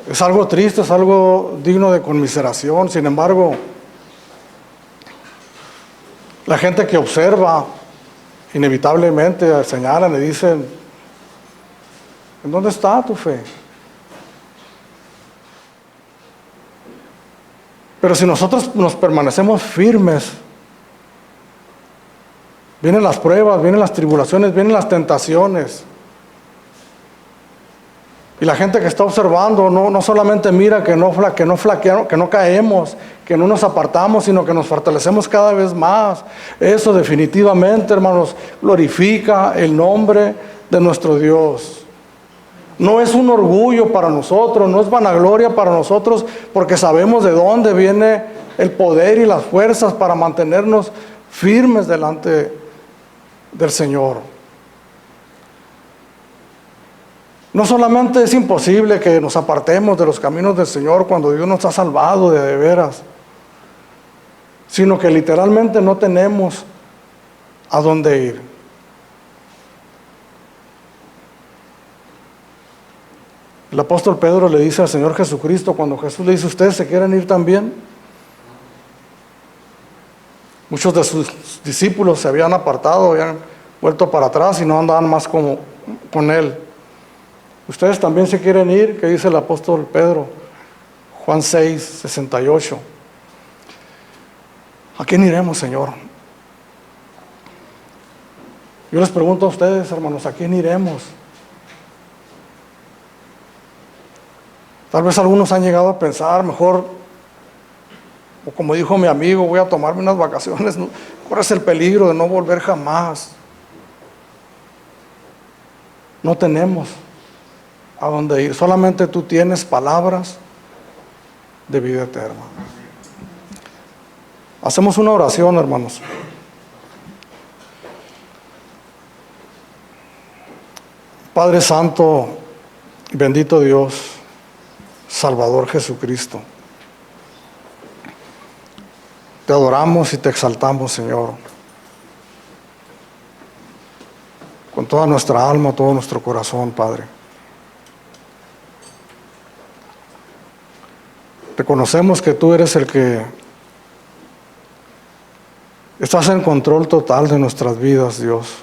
Es algo triste, es algo digno de conmiseración. Sin embargo, la gente que observa inevitablemente señalan y dicen, ¿en dónde está tu fe? Pero si nosotros nos permanecemos firmes, vienen las pruebas, vienen las tribulaciones, vienen las tentaciones. Y la gente que está observando no solamente mira que no flaqueamos, que no caemos, que no nos apartamos, sino que nos fortalecemos cada vez más. Eso definitivamente, hermanos, glorifica el nombre de nuestro Dios. No es un orgullo para nosotros, no es vanagloria para nosotros, porque sabemos de dónde viene el poder y las fuerzas para mantenernos firmes delante del Señor. No solamente es imposible que nos apartemos de los caminos del Señor cuando Dios nos ha salvado de veras, sino que literalmente no tenemos a dónde ir. El apóstol Pedro le dice al Señor Jesucristo, cuando Jesús le dice: ¿ustedes se quieren ir también? Muchos de sus discípulos se habían apartado, habían vuelto para atrás y no andaban más con él. ¿Ustedes también se quieren ir? ¿Qué dice el apóstol Pedro? Juan 6, 68. ¿A quién iremos, Señor? Yo les pregunto a ustedes, hermanos, ¿a quién iremos? Tal vez algunos han llegado a pensar, mejor, o como dijo mi amigo, voy a tomarme unas vacaciones. Corres el peligro de no volver jamás. No tenemos a dónde ir. Solamente tú tienes palabras de vida eterna. Hacemos una oración, hermanos. Padre Santo, bendito Dios, Salvador Jesucristo, te adoramos y te exaltamos, Señor, con toda nuestra alma, todo nuestro corazón, Padre. Reconocemos que tú eres el que estás en control total de nuestras vidas, Dios.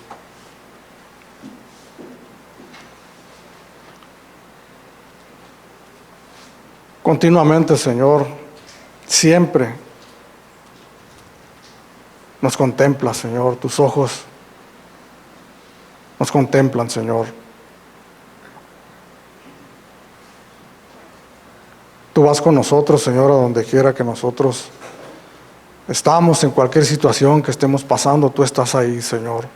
Continuamente, Señor, siempre nos contemplas, Señor. Tus ojos nos contemplan, Señor. Tú vas con nosotros, Señor, a donde quiera que nosotros estamos, en cualquier situación que estemos pasando, tú estás ahí, Señor.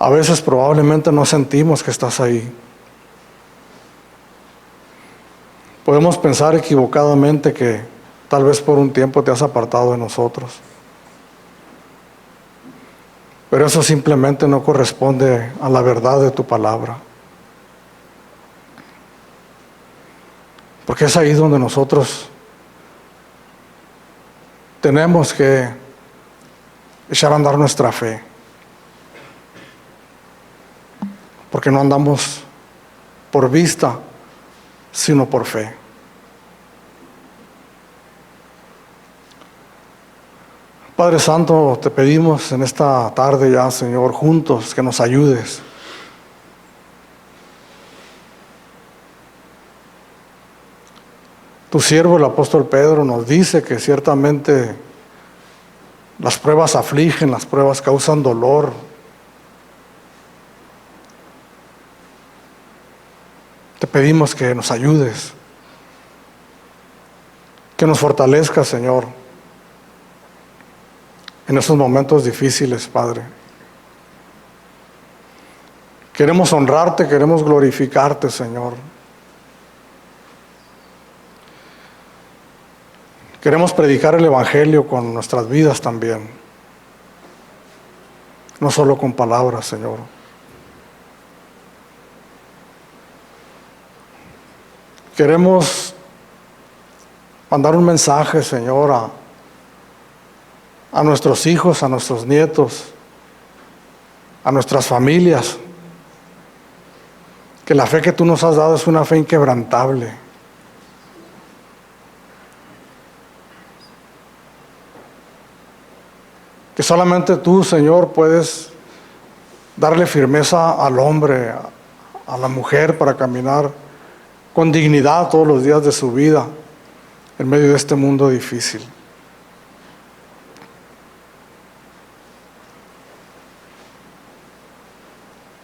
A veces probablemente no sentimos que estás ahí. Podemos pensar equivocadamente que tal vez por un tiempo te has apartado de nosotros. Pero eso simplemente no corresponde a la verdad de tu palabra. Porque es ahí donde nosotros tenemos que echar a andar nuestra fe. Porque no andamos por vista, sino por fe. Padre Santo, te pedimos en esta tarde ya, Señor, juntos que nos ayudes. Tu siervo, el apóstol Pedro, nos dice que ciertamente las pruebas afligen, las pruebas causan dolor. Te pedimos que nos ayudes, que nos fortalezcas, Señor, en esos momentos difíciles, Padre. Queremos honrarte, queremos glorificarte, Señor. Queremos predicar el Evangelio con nuestras vidas también, no solo con palabras, Señor. Queremos mandar un mensaje, Señor, a nuestros hijos, a nuestros nietos, a nuestras familias, que la fe que tú nos has dado es una fe inquebrantable. Que solamente tú, Señor, puedes darle firmeza al hombre, a la mujer, para caminar con dignidad todos los días de su vida en medio de este mundo difícil.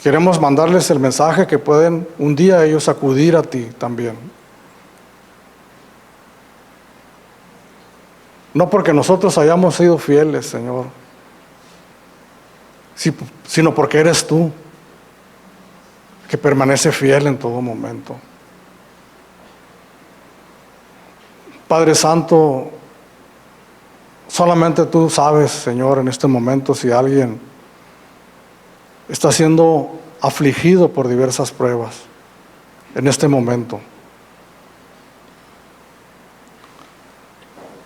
Queremos mandarles el mensaje que pueden un día ellos acudir a ti también. No porque nosotros hayamos sido fieles, Señor, sino porque eres tú, que permanece fiel en todo momento. Padre Santo, solamente tú sabes, Señor, en este momento si alguien está siendo afligido por diversas pruebas en este momento.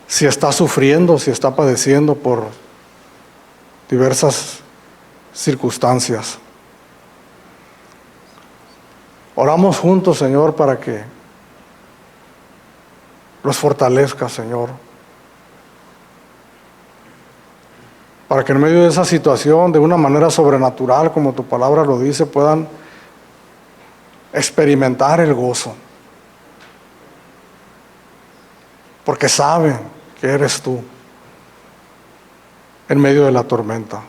Si está sufriendo, si está padeciendo por diversas circunstancias. Oramos juntos, Señor, para que los fortalezca, Señor. Para que en medio de esa situación, de una manera sobrenatural, como tu palabra lo dice, puedan experimentar el gozo. Porque saben que eres tú en medio de la tormenta.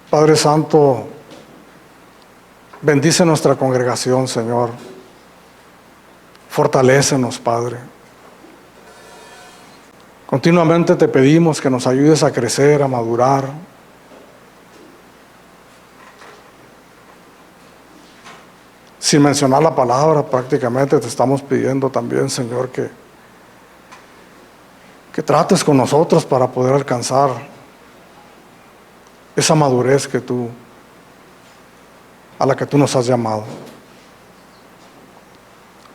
Padre Santo, bendice nuestra congregación, Señor. Fortalécenos, Padre. Continuamente te pedimos que nos ayudes a crecer, a madurar. Sin mencionar la palabra, prácticamente te estamos pidiendo también, Señor, que trates con nosotros para poder alcanzar esa madurez a la que tú nos has llamado.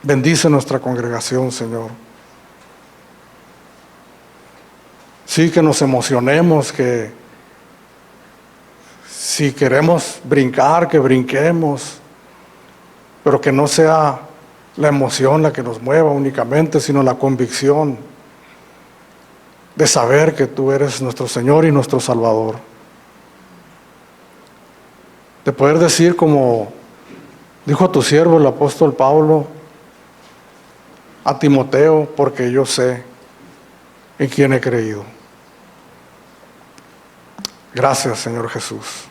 Bendice nuestra congregación, Señor. Sí, que nos emocionemos, que si queremos brincar, que brinquemos, pero que no sea la emoción la que nos mueva únicamente, sino la convicción de saber que tú eres nuestro Señor y nuestro Salvador. De poder decir, como dijo tu siervo el apóstol Pablo a Timoteo, porque yo sé en quién he creído. Gracias, Señor Jesús.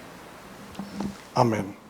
Amén.